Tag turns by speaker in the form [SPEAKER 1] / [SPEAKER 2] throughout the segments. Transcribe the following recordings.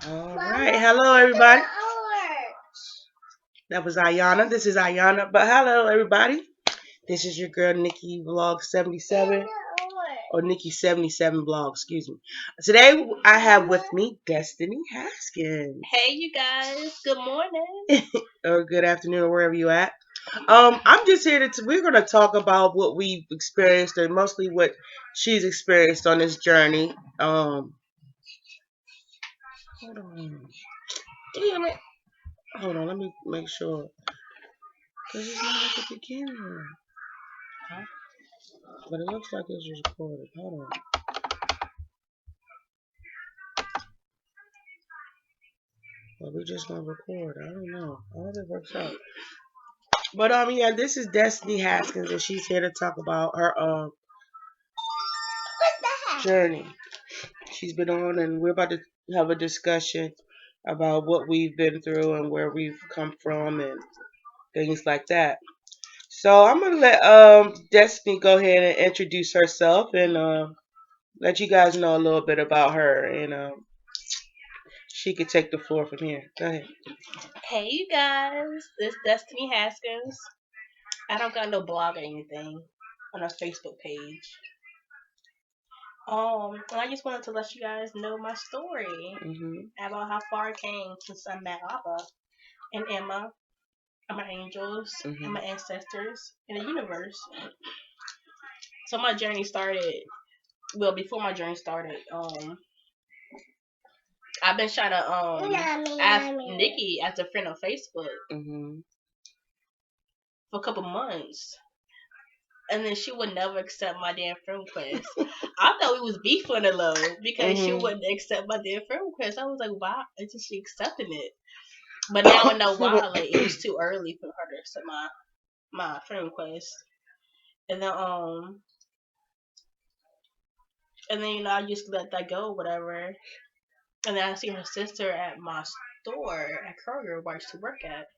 [SPEAKER 1] All right. Hello, everybody. That was Ayana. This is Ayana. But hello, everybody. This is your girl, Nikki Vlog 77. Or Nikki 77 Vlog, excuse me. Today, I have with me Destiny Haskins.
[SPEAKER 2] Hey, you guys. Good morning.
[SPEAKER 1] Or good afternoon, or wherever you at. I'm just here to. We're gonna talk about what we've experienced, and mostly what she's experienced on this journey. Hold on. Damn it. Hold on. Let me make sure. Cause it's not at the beginning. Huh? But it looks like it's recorded. Hold on. But we just gonna record. I don't know. I hope it works out. But yeah, this is Destiny Haskins, and she's here to talk about her journey she's been on, and we're about to have a discussion about what we've been through and where we've come from and things like that. So I'm gonna let Destiny go ahead and introduce herself and let you guys know a little bit about her, and she could take the floor from here. Go ahead.
[SPEAKER 2] Hey, you guys. This Destiny Haskins. I don't got no blog or anything on our Facebook page. And I just wanted to let you guys know my story about how far I came since I met Abba and Emma and my angels and my ancestors in the universe. So my journey started. Well, before my journey started, I've been trying to ask Nikki as a friend on Facebook for a couple months. And then she would never accept my damn friend request. I thought we was beefing a little because she wouldn't accept my damn friend request. I was like, why isn't she accepting it? But now I know why. Like, it was too early for her to accept my friend request. And then I just let that go, whatever. And then I see her sister at my store at Kroger, where I used to work at.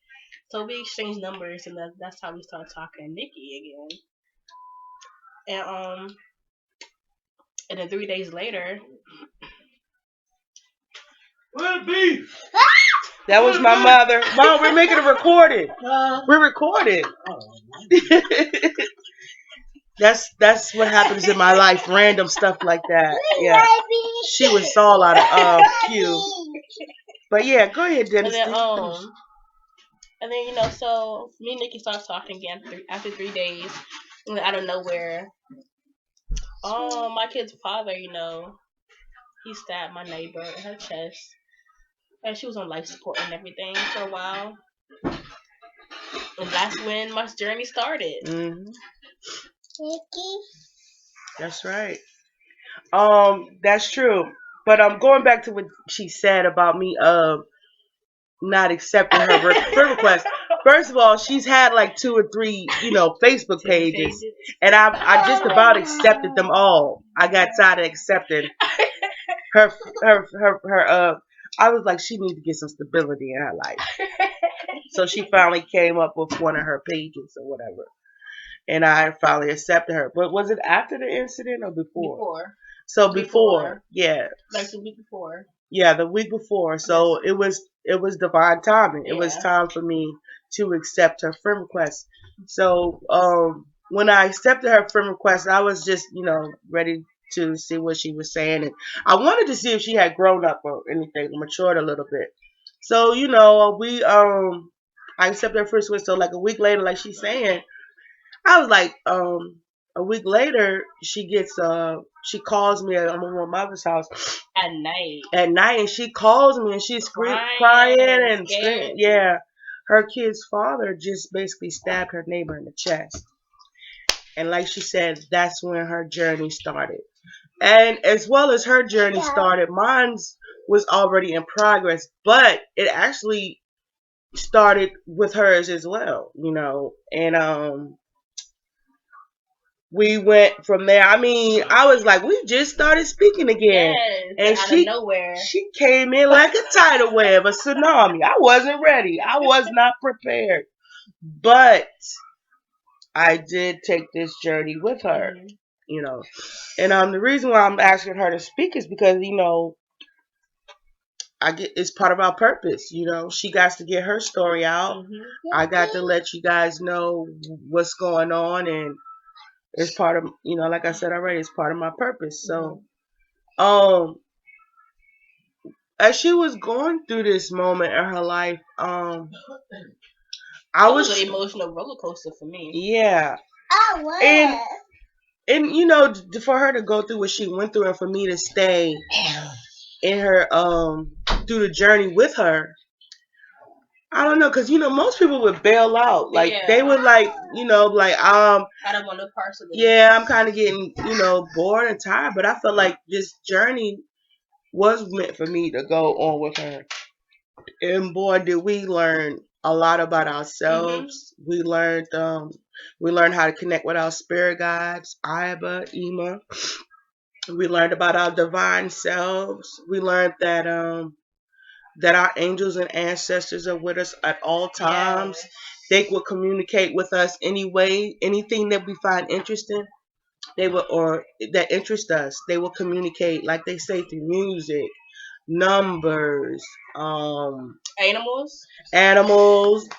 [SPEAKER 2] So we exchanged numbers, and that's how we started talking to Nikki again. And and then 3 days later,
[SPEAKER 1] What beef? That was my mother. Mom, we're making a recording. We're recording. That's what happens in my life. Random stuff like that. Yeah. She was all out of cue. But yeah, go ahead, Dennis.
[SPEAKER 2] And then so me and Nikki started talking again after 3 days, and out of nowhere, my kid's father, he stabbed my neighbor in her chest, and she was on life support and everything for a while. And that's when my journey started.
[SPEAKER 1] That's right. That's true. But I'm going back to what she said about me not accepting her friend request. First of all, she's had like 2 or 3, Facebook pages, and I just about accepted them all. I got tired of accepting her. I was like, she needs to get some stability in her life. So she finally came up with one of her pages or whatever, and I finally accepted her. But was it after the incident or before?
[SPEAKER 2] Before.
[SPEAKER 1] So before, yeah.
[SPEAKER 2] Like the week before.
[SPEAKER 1] Yeah, the week before. So yes. It was divine timing. Yeah. It was time for me to accept her friend request. So when I accepted her friend request, I was just ready to see what she was saying, and I wanted to see if she had grown up or anything, matured a little bit. So we I accepted her first request. So like a week later, like she's saying, I was like, a week later, she calls me. I'm at my mother's house
[SPEAKER 2] at night.
[SPEAKER 1] At night, and she calls me and she's crying and screaming. Yeah, her kid's father just basically stabbed her neighbor in the chest, and like she said, that's when her journey started. And as well as her journey started, mine was already in progress, but it actually started with hers as well, and we went from there. I mean, I was like, we just started speaking again.
[SPEAKER 2] Yes,
[SPEAKER 1] and
[SPEAKER 2] out of nowhere.
[SPEAKER 1] She came in like a tidal wave, a tsunami. I wasn't ready. I was not prepared. But I did take this journey with her, And the reason why I'm asking her to speak is because, I get it's part of our purpose. She got to get her story out. I got to let you guys know what's going on, and it's part of like I said already, it's part of my purpose. So, um, as she was going through this moment in her life, I
[SPEAKER 2] It
[SPEAKER 1] was
[SPEAKER 2] was an emotional roller coaster for me.
[SPEAKER 1] yeah, and for her to go through what she went through, and for me to stay in her through the journey with her. I don't know, cause most people would bail out, like they would like
[SPEAKER 2] I don't want no parts of this.
[SPEAKER 1] yeah, I'm kind of getting bored and tired, but I felt like this journey was meant for me to go on with her. And boy, did we learn a lot about ourselves. We learned how to connect with our spirit guides, Iba, Ema. We learned about our divine selves. We learned that our angels and ancestors are with us at all times. Yes. They will communicate with us anyway. Anything that we find interesting, they will or that interest us, they will communicate, like they say, through music, numbers, animals,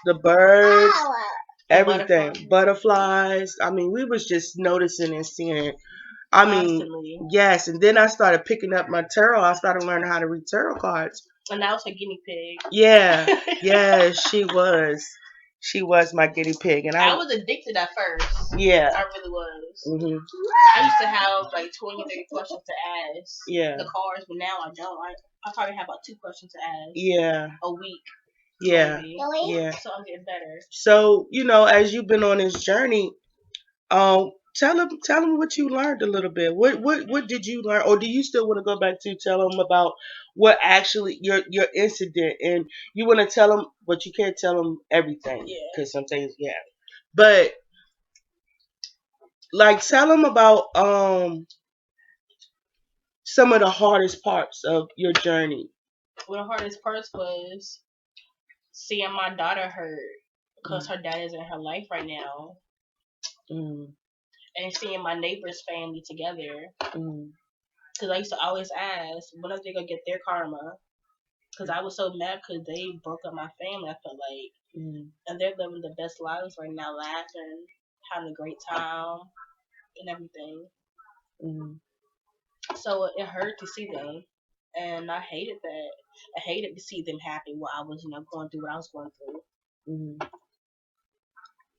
[SPEAKER 1] the birds, everything, butterflies. I mean, we was just noticing and seeing. I mean, constantly. Yes, and then I started picking up my tarot. I started learning how to read tarot cards.
[SPEAKER 2] And I was a guinea pig.
[SPEAKER 1] Yeah, yeah, she was. She was my guinea pig, and
[SPEAKER 2] I was addicted at first.
[SPEAKER 1] Yeah,
[SPEAKER 2] I really was. I used to have like 20, 30 questions to ask.
[SPEAKER 1] Yeah.
[SPEAKER 2] The cards, but now I don't. I probably have about 2 questions to ask.
[SPEAKER 1] Yeah.
[SPEAKER 2] A week.
[SPEAKER 1] Yeah.
[SPEAKER 2] Maybe.
[SPEAKER 1] Yeah.
[SPEAKER 2] So I'm getting better.
[SPEAKER 1] So as you've been on this journey, tell them what you learned a little bit. What did you learn, or do you still want to go back to tell them about what actually your incident, and you want to tell them, but you can't tell them everything because sometimes but like tell them about some of the hardest parts of your journey.
[SPEAKER 2] One of the hardest parts was seeing my daughter hurt because her dad is in her life right now. And seeing my neighbor's family together. Because I used to always ask, when are they going to get their karma? Because I was so mad because they broke up my family, I felt like. And they're living the best lives right now, laughing, having a great time, and everything. So it hurt to see them. And I hated that. I hated to see them happy while I was, going through what I was going through.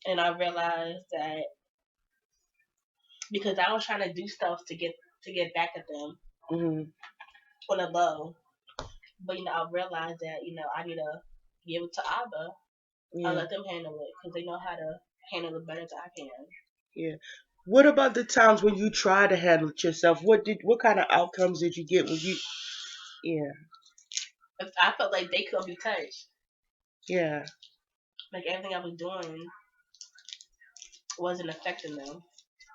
[SPEAKER 2] And I realized that because I was trying to do stuff to get back at them on a low. But I realized that I need to give it to Abba. I let them handle it because they know how to handle it better than I can.
[SPEAKER 1] Yeah. What about the times when you try to handle it yourself? What kind of outcomes did you get when you? Yeah.
[SPEAKER 2] I felt like they couldn't be touched.
[SPEAKER 1] Yeah.
[SPEAKER 2] Like everything I was doing wasn't affecting them.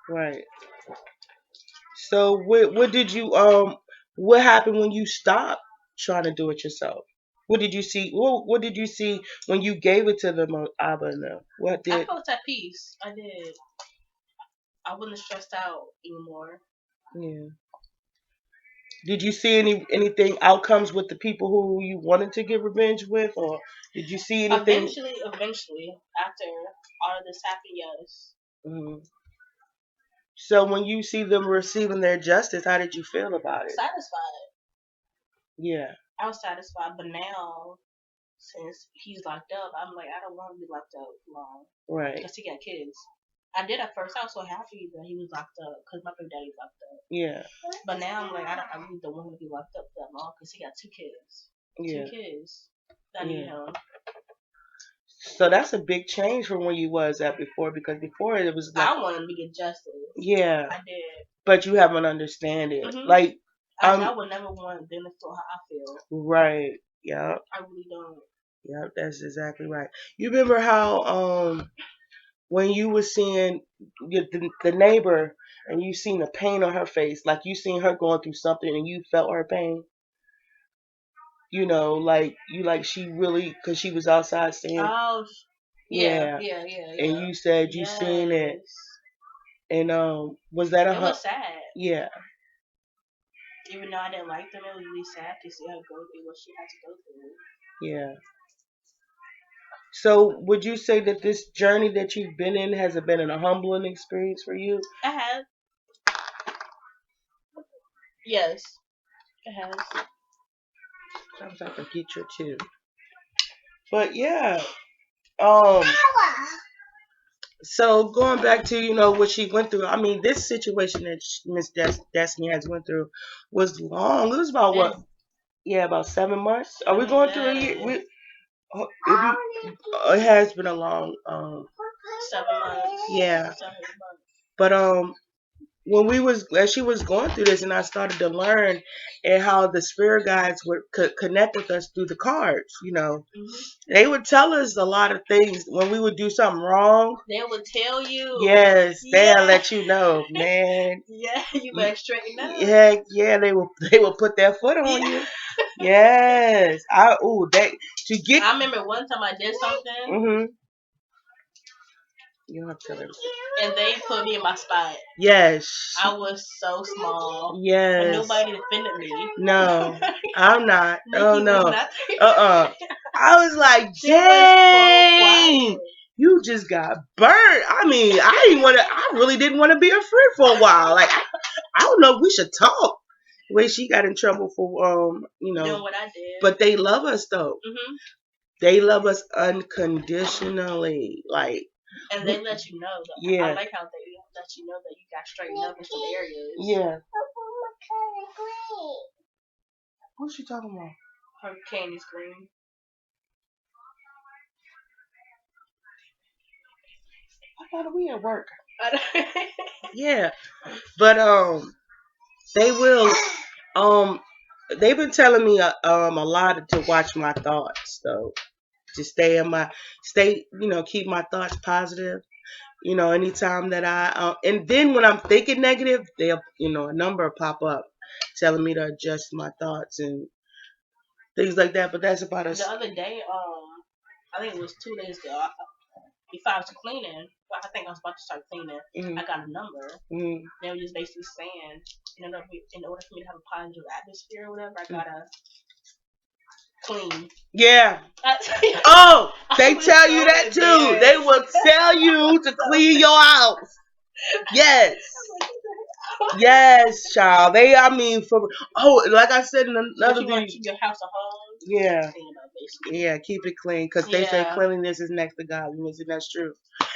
[SPEAKER 1] Right. So what did you what happened when you stopped trying to do it yourself? What did you see? What did you see when you gave it to them, Abba and them? What did?
[SPEAKER 2] I felt at peace. I did. I wasn't stressed out anymore.
[SPEAKER 1] Yeah. Did you see anything outcomes with the people who you wanted to get revenge with, or did you see anything?
[SPEAKER 2] Eventually, after all of this happened, yes.
[SPEAKER 1] So when you see them receiving their justice, how did you feel about it?
[SPEAKER 2] Satisfied.
[SPEAKER 1] Yeah.
[SPEAKER 2] I was satisfied, but now since he's locked up, I'm like, I don't want to be locked up long.
[SPEAKER 1] Right.
[SPEAKER 2] Because he got kids. I did at first. I was so happy that he was locked up because my big daddy's locked up.
[SPEAKER 1] Yeah.
[SPEAKER 2] But now I'm like, I really don't want him to be locked up that long because he got 2 kids. Yeah. 2 kids. I need him.
[SPEAKER 1] So that's a big change from where you was at before, because before it was like
[SPEAKER 2] I wanted him to get justice.
[SPEAKER 1] Yeah.
[SPEAKER 2] I did.
[SPEAKER 1] But you have an understanding. Like
[SPEAKER 2] I would never want them to feel how I feel.
[SPEAKER 1] Right. Yeah.
[SPEAKER 2] I really don't.
[SPEAKER 1] Yeah, that's exactly right. You remember how when you were seeing the neighbor and you seen the pain on her face, like you seen her going through something and you felt her pain? Like she really, because she was outside saying,
[SPEAKER 2] oh, yeah.
[SPEAKER 1] And you said you seen it, and was that
[SPEAKER 2] it was sad.
[SPEAKER 1] Yeah.
[SPEAKER 2] Even though I didn't like them, it was really sad to see her go through what she had to go through.
[SPEAKER 1] Yeah. So, would you say that this journey that you've been in has it been a humbling experience for you?
[SPEAKER 2] I have. Yes, it has.
[SPEAKER 1] Sometimes I can get you too. But yeah. Um. So going back to what she went through. I mean, this situation that Miss Destiny has went through was long. It was about what? Yeah, about 7 months. Are we going through a year? It has been a long.
[SPEAKER 2] 7 months.
[SPEAKER 1] Yeah.
[SPEAKER 2] 7 months.
[SPEAKER 1] But when we was as she was going through this, and I started to learn and how the spirit guides could connect with us through the cards. They would tell us a lot of things when we would do something wrong.
[SPEAKER 2] They would tell you.
[SPEAKER 1] Yes, they'll let you know, man.
[SPEAKER 2] Yeah, you better straighten up.
[SPEAKER 1] Yeah, they will put their foot on you. Yes, to get.
[SPEAKER 2] I remember one time I did something.
[SPEAKER 1] Mhm. You don't have to tell them.
[SPEAKER 2] And they put me in my spot.
[SPEAKER 1] Yes.
[SPEAKER 2] I was so small.
[SPEAKER 1] Yes.
[SPEAKER 2] And nobody defended me.
[SPEAKER 1] No, I'm not. Oh no.
[SPEAKER 2] Not
[SPEAKER 1] I was like, dang. You just got burnt. I mean, I really didn't want to be a friend for a while. Like, I don't know if we should talk. The way she got in trouble for
[SPEAKER 2] doing what I did.
[SPEAKER 1] But they love us though.
[SPEAKER 2] Mhm.
[SPEAKER 1] They love us unconditionally. Like,
[SPEAKER 2] and they let you know though. Yeah. I like how they let you know that you got straightened up in some areas.
[SPEAKER 1] Yeah. What's she talking about?
[SPEAKER 2] Her candy screen.
[SPEAKER 1] I thought we at work. Yeah, but they will they've been telling me a lot to watch my thoughts though, to keep my thoughts positive. Anytime that and then when I'm thinking negative, they'll a number pop up telling me to adjust my thoughts and things like that. But that's about us.
[SPEAKER 2] The other day, I think it was 2 days ago. Before I was cleaning, well, I think I was about to start cleaning. Mm-hmm. I got a number. Mm-hmm. They were just basically saying, in order for me to have a positive atmosphere or whatever, I gotta clean.
[SPEAKER 1] Yeah. Oh, they tell you that too. They will tell you to clean your house. Yes. Yes, child. Like I said in another video.
[SPEAKER 2] Keep your house a home.
[SPEAKER 1] Yeah. Yeah, keep it clean because they say cleanliness is next to godliness, and that's true.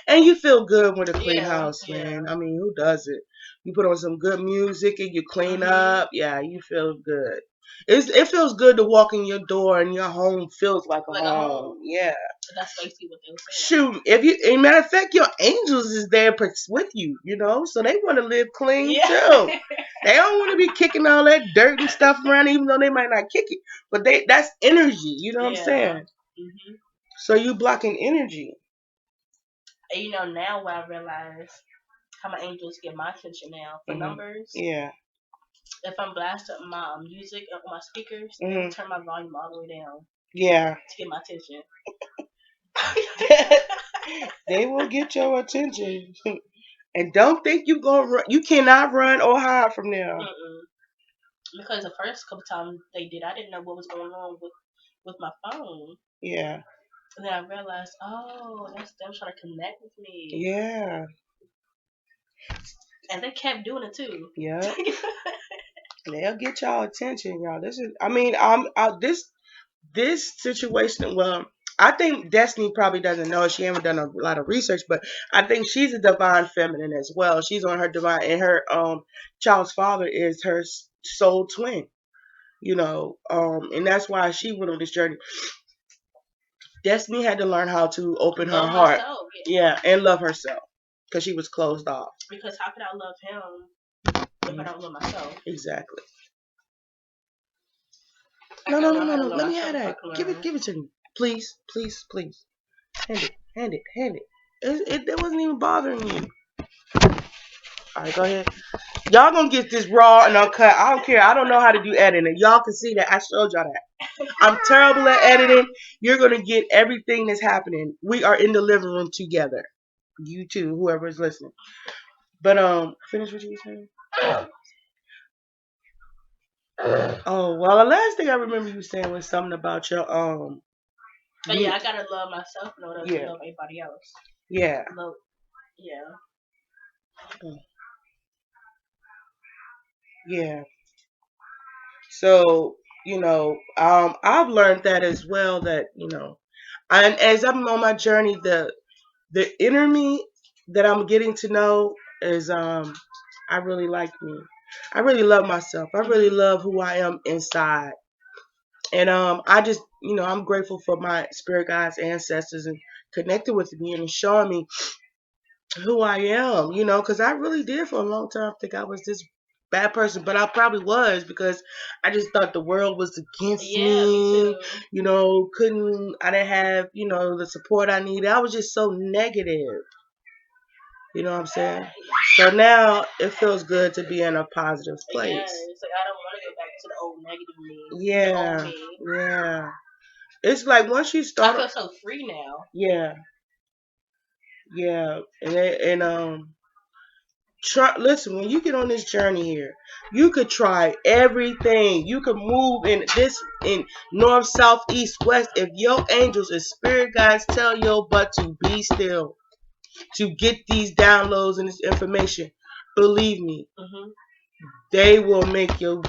[SPEAKER 1] And you feel good with a clean house, man. I mean, who does it? You put on some good music and you clean up. Yeah, you feel good. It feels good to walk in your door and your home feels like a home. Yeah.
[SPEAKER 2] That's basically what they were saying.
[SPEAKER 1] Shoot, as a matter of fact, your angels is there with you, so they want to live clean too. They don't want to be kicking all that dirt and stuff around, even though they might not kick it. But that's energy, what I'm saying? Mm-hmm. So you blocking energy.
[SPEAKER 2] And now what I realize, how my angels get my attention now for numbers. Yeah. If I'm blasting my music on my speakers, they'll turn my volume all the way down.
[SPEAKER 1] Yeah.
[SPEAKER 2] To get my attention.
[SPEAKER 1] They will get your attention. And don't think you gonna run. You cannot run or hide from them.
[SPEAKER 2] Because the first couple times they did, I didn't know what was going on with my phone.
[SPEAKER 1] Yeah.
[SPEAKER 2] And then I realized, that's them trying to connect with me.
[SPEAKER 1] Yeah.
[SPEAKER 2] And they kept doing it too.
[SPEAKER 1] Yeah. They'll get y'all attention, y'all. This situation. Well, I think Destiny probably doesn't know. She haven't done a lot of research, but I think she's a divine feminine as well. She's on her divine, and her child's father is her soul twin. And that's why she went on this journey. Destiny had to learn how to open her heart.
[SPEAKER 2] Herself,
[SPEAKER 1] yeah, and love herself because she was closed off.
[SPEAKER 2] Because how could I love him if I don't love myself?
[SPEAKER 1] Exactly. No. Let me have that. Give it to me, please. Hand it. It wasn't even bothering you. All right, go ahead. Y'all gonna get this raw and uncut. I don't care. I don't know how to do editing. Y'all can see that. I showed y'all that. I'm terrible at editing. You're gonna get everything that's happening. We are in the living room together. You too, whoever is listening. But finish what you were saying. Oh well, the last thing I remember you saying was something about your
[SPEAKER 2] But yeah, I gotta love myself in order to
[SPEAKER 1] yeah,
[SPEAKER 2] love everybody else.
[SPEAKER 1] yeah,
[SPEAKER 2] Love, yeah.
[SPEAKER 1] yeah. So I've learned that as well. That and as I'm on my journey, the inner me that I'm getting to know is I really like me. I really love myself. I really love who I am inside. And I just, I'm grateful for my spirit guides, ancestors, and connected with me and showing me who I am, because I really did for a long time think I was this bad person, but I probably was because I just thought the world was against
[SPEAKER 2] Yeah, me
[SPEAKER 1] me,
[SPEAKER 2] too.
[SPEAKER 1] I didn't have, the support I needed. I was just so negative. You know what I'm saying? So now it feels good to be in a positive place.
[SPEAKER 2] Yeah, it's like I don't want to go back to the old negative me. The
[SPEAKER 1] Yeah,
[SPEAKER 2] old me.
[SPEAKER 1] yeah. It's like once you
[SPEAKER 2] I
[SPEAKER 1] start,
[SPEAKER 2] feel so free now.
[SPEAKER 1] yeah, yeah, and try, listen, when you get on this journey here, you could try everything. You could move in north, south, east, west. If your angels and spirit guides tell your butt to be still, to get these downloads and this information, believe me, they will make you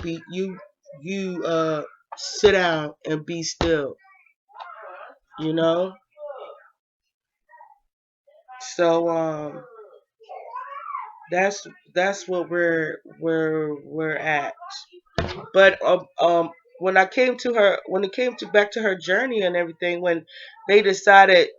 [SPEAKER 1] sit down and be still. You know. So that's that's what we're at. But when I came to her, when it came to back to her journey and everything, when they decided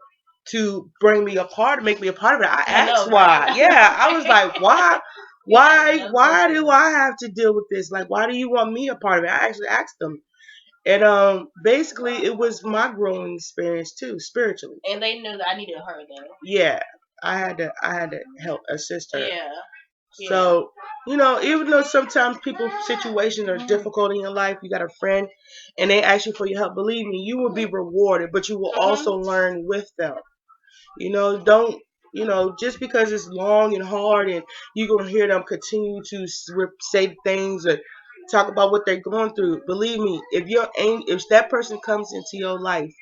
[SPEAKER 1] to bring me a part, make me a part of it, I asked
[SPEAKER 2] know,
[SPEAKER 1] why.
[SPEAKER 2] right?
[SPEAKER 1] Yeah, I was like, why,
[SPEAKER 2] You had no
[SPEAKER 1] why
[SPEAKER 2] question.
[SPEAKER 1] do I have to deal with this? Like, why do you want me a part of it? I actually asked them, and basically it was my growing experience too, spiritually.
[SPEAKER 2] And they knew that I needed her though.
[SPEAKER 1] Yeah, I had to help assist her.
[SPEAKER 2] Yeah.
[SPEAKER 1] So, even though sometimes people's situations are difficult in your life, you got a friend and they ask you for your help, believe me, you will be rewarded, but you will also learn with them. Don't, just because it's long and hard and you're going to hear them continue to say things or talk about what they're going through. Believe me, if that person comes into your life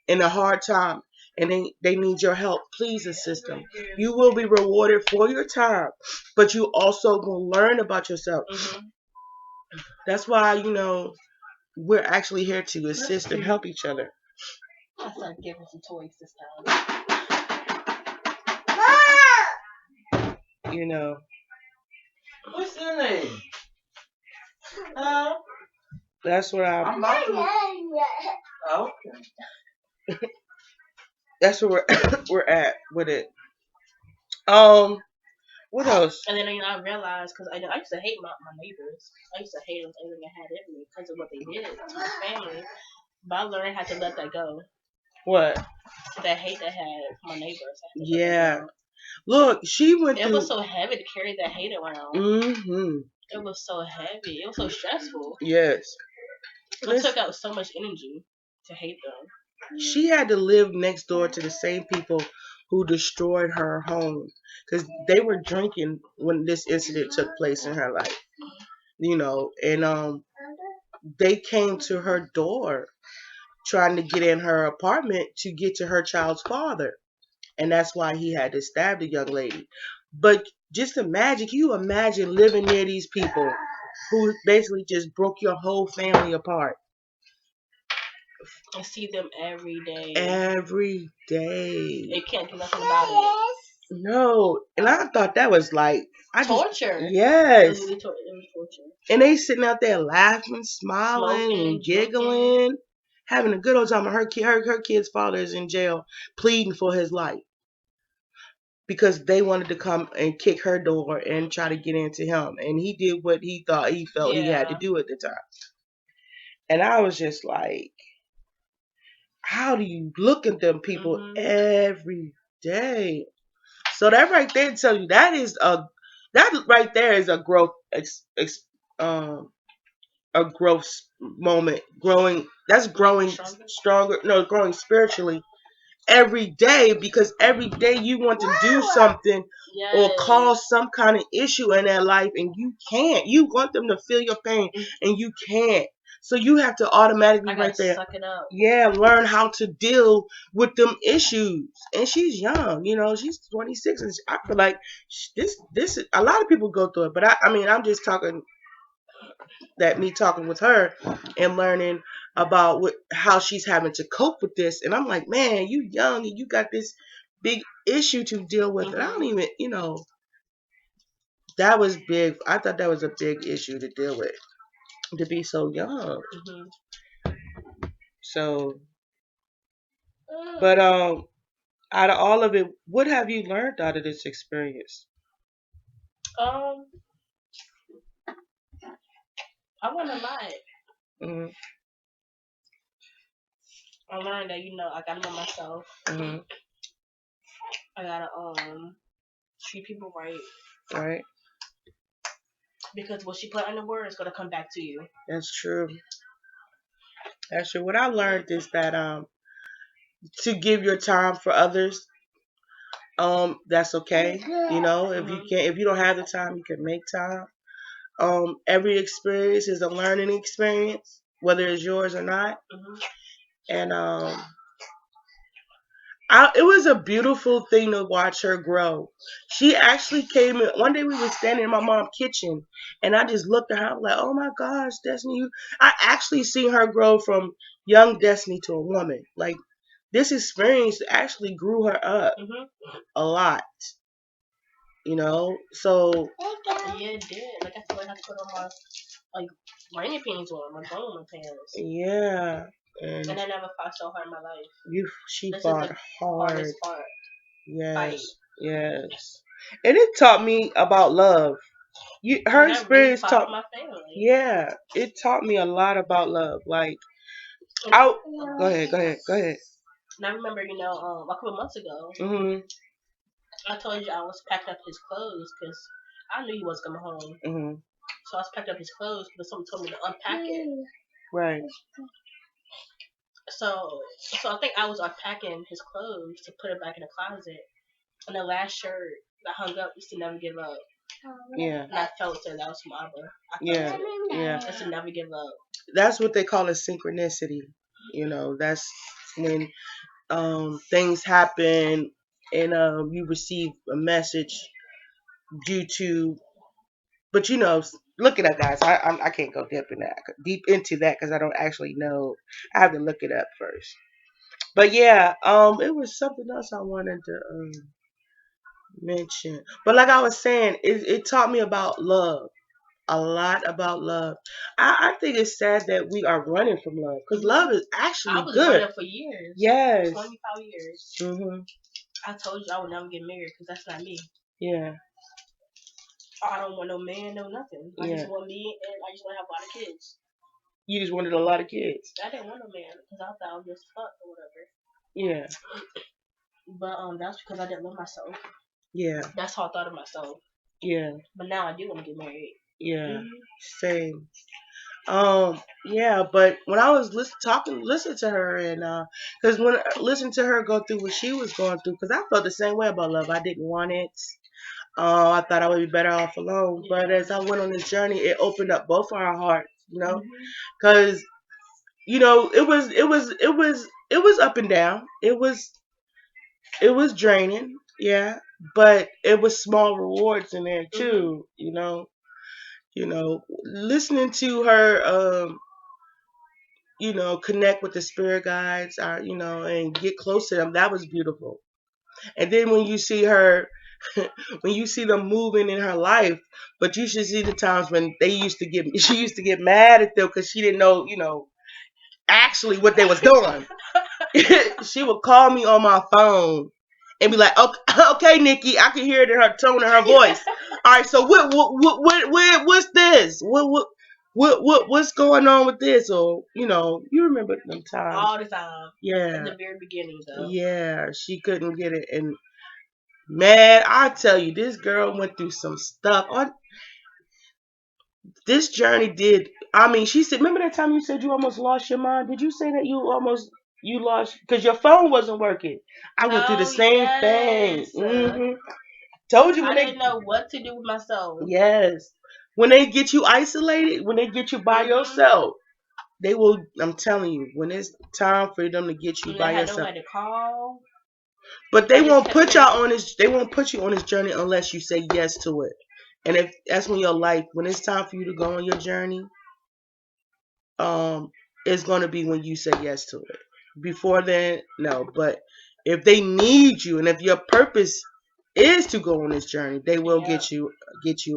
[SPEAKER 1] in a hard time and they need your help, please assist them. You will be rewarded for your time, but you also will learn about yourself. That's why, we're actually here to assist and help each other.
[SPEAKER 2] I started giving some toys this time.
[SPEAKER 1] You know.
[SPEAKER 3] What's your name?
[SPEAKER 1] That's what
[SPEAKER 3] I'm about to. Oh, okay.
[SPEAKER 1] that's where we're at with it. Um, what else?
[SPEAKER 2] And then I realized because I used to hate my neighbors. I used to hate them everything I had in me because of what they did to my family. But I learned how to let that go.
[SPEAKER 1] What?
[SPEAKER 2] That hate I had for my neighbors.
[SPEAKER 1] Yeah. Look, she went
[SPEAKER 2] It
[SPEAKER 1] through.
[SPEAKER 2] was so heavy to carry that hate around.
[SPEAKER 1] Mm-hmm.
[SPEAKER 2] It was so heavy. It was so stressful.
[SPEAKER 1] Yes.
[SPEAKER 2] It took out so much energy to hate them.
[SPEAKER 1] She had to live next door to the same people who destroyed her home because they were drinking when this incident took place in her life. And they came to her door trying to get in her apartment to get to her child's father. And that's why he had to stab the young lady. But just imagine, can you imagine living near these people who basically just broke your whole family apart?
[SPEAKER 2] I see them every day.
[SPEAKER 1] Every day.
[SPEAKER 2] You can't do nothing about it.
[SPEAKER 1] No, and I thought that was like
[SPEAKER 2] torture.
[SPEAKER 1] Yes.
[SPEAKER 2] It was torture.
[SPEAKER 1] And they sitting out there laughing, smiling,
[SPEAKER 2] Smoking,
[SPEAKER 1] and giggling, having a good old time. Her kid's father is in jail, pleading for his life because they wanted to come and kick her door and try to get into him, and he did what he thought he felt he had to do at the time. And I was just like, how do you look at them people every day? So that right there tells you that right there is a growth a growth moment. That's growing stronger. No, growing spiritually every day, because every day you want to do something or
[SPEAKER 2] Yes.
[SPEAKER 1] cause some kind of issue in their life, and you can't. You want them to feel your pain, and you can't. So you have to automatically
[SPEAKER 2] I gotta
[SPEAKER 1] right there,
[SPEAKER 2] suck it up.
[SPEAKER 1] yeah, learn how to deal with them issues. And she's young, she's 26, and I feel like this a lot of people go through it. But I mean, I'm just talking that me talking with her and learning about how she's having to cope with this. And I'm like, man, you young and you got this big issue to deal with. And I don't even, that was big. I thought that was a big issue to deal with, to be so young. So, but out of all of it, what have you learned out of this experience?
[SPEAKER 2] Um, I want to lie.
[SPEAKER 1] Mm-hmm.
[SPEAKER 2] I learned that I gotta know myself.
[SPEAKER 1] Mm-hmm.
[SPEAKER 2] I gotta treat people right
[SPEAKER 1] Right.
[SPEAKER 2] because what you put in the word is gonna come back to you.
[SPEAKER 1] That's true. That's true. What I learned is that to give your time for others, that's okay. If you don't have the time, you can make time. Every experience is a learning experience, whether it's yours or not. And it was a beautiful thing to watch her grow. She actually came in one day. We were standing in my mom's kitchen, and I just looked at her. I was like, "Oh my gosh, Destiny!" I actually seen her grow from young Destiny to a woman. Like this experience actually grew her up a lot. So
[SPEAKER 2] Yeah, it did. Like I feel like I put on my like rainy pants on, my bone pants.
[SPEAKER 1] yeah,
[SPEAKER 2] and I never fought so hard in my life.
[SPEAKER 1] She
[SPEAKER 2] This
[SPEAKER 1] fought
[SPEAKER 2] is the
[SPEAKER 1] hard.
[SPEAKER 2] hardest part.
[SPEAKER 1] Yes,
[SPEAKER 2] Fight.
[SPEAKER 1] yes, and it taught me about love. Her
[SPEAKER 2] And I really
[SPEAKER 1] experience
[SPEAKER 2] fought
[SPEAKER 1] taught.
[SPEAKER 2] for my family.
[SPEAKER 1] Yeah, it taught me a lot about love. Like, out. Go ahead.
[SPEAKER 2] And I remember, a couple months ago, I told you I was packing up his clothes because I knew he was coming home. So I was packing up his clothes because someone told me to unpack it.
[SPEAKER 1] Right.
[SPEAKER 2] So I think I was unpacking his clothes to put it back in the closet. And the last shirt that hung up was to never give up.
[SPEAKER 1] Yeah.
[SPEAKER 2] And I felt that was from Abba.
[SPEAKER 1] Yeah. Yeah.
[SPEAKER 2] It's to never give up.
[SPEAKER 1] That's what they call a synchronicity. That's when things happen and you receive a message due to. But look it up, guys. I can't go deep into that because I don't actually know. I have to look it up first. But yeah, it was something else I wanted to mention. But like I was saying, it taught me about love. A lot about love. I think it's sad that we are running from love because love is actually
[SPEAKER 2] I was
[SPEAKER 1] good.
[SPEAKER 2] running for years.
[SPEAKER 1] Yes.
[SPEAKER 2] 25 years. I told you I would never get married because that's not me.
[SPEAKER 1] Yeah.
[SPEAKER 2] I don't want no man, no nothing. I just want me, and I just want to have a lot of kids.
[SPEAKER 1] You just wanted a lot of kids.
[SPEAKER 2] I didn't want no man because I thought I was just fuck or whatever.
[SPEAKER 1] Yeah.
[SPEAKER 2] But that's because I didn't love myself.
[SPEAKER 1] Yeah.
[SPEAKER 2] That's how I thought of myself.
[SPEAKER 1] Yeah.
[SPEAKER 2] But now I do want to get married.
[SPEAKER 1] Yeah. Same. Yeah, but when I was listening to her, and because when listening to her go through what she was going through, because I felt the same way about love. I didn't want it. I thought I would be better off alone. But as I went on this journey, it opened up both of our hearts. Because it was up and down. It was draining. Yeah, but it was small rewards in there too. Listening to her. Connect with the spirit guides, and get close to them. That was beautiful. And then when you see her, when you see them moving in her life, but you should see the times when she used to get mad at them because she didn't know, actually what they was doing. She would call me on my phone and be like, "Okay, okay, Nikki, I can hear it in her tone and her voice. All right, so what's this? What's going on with this?" Or you remember them times
[SPEAKER 2] all the time.
[SPEAKER 1] Yeah,
[SPEAKER 2] in the very beginning though.
[SPEAKER 1] Yeah, she couldn't get it, and man, I tell you, this girl went through some stuff. On this journey, did I mean? She said, "Remember that time you said you almost lost your mind? Did you say that you lost because your phone wasn't working?" I went through the same thing. Told you
[SPEAKER 2] I
[SPEAKER 1] when
[SPEAKER 2] didn't know what to do with myself.
[SPEAKER 1] Yes. When they get you isolated, when they get you by yourself, they will. I'm telling you, when it's time for them to get you by yourself,
[SPEAKER 2] nobody to call.
[SPEAKER 1] but they won't put y'all on this. They won't put you on this journey unless you say yes to it. And if that's when your life, when it's time for you to go on your journey, it's gonna be when you say yes to it. Before then, no. But if they need you, and if your purpose is to go on this journey, they will get you,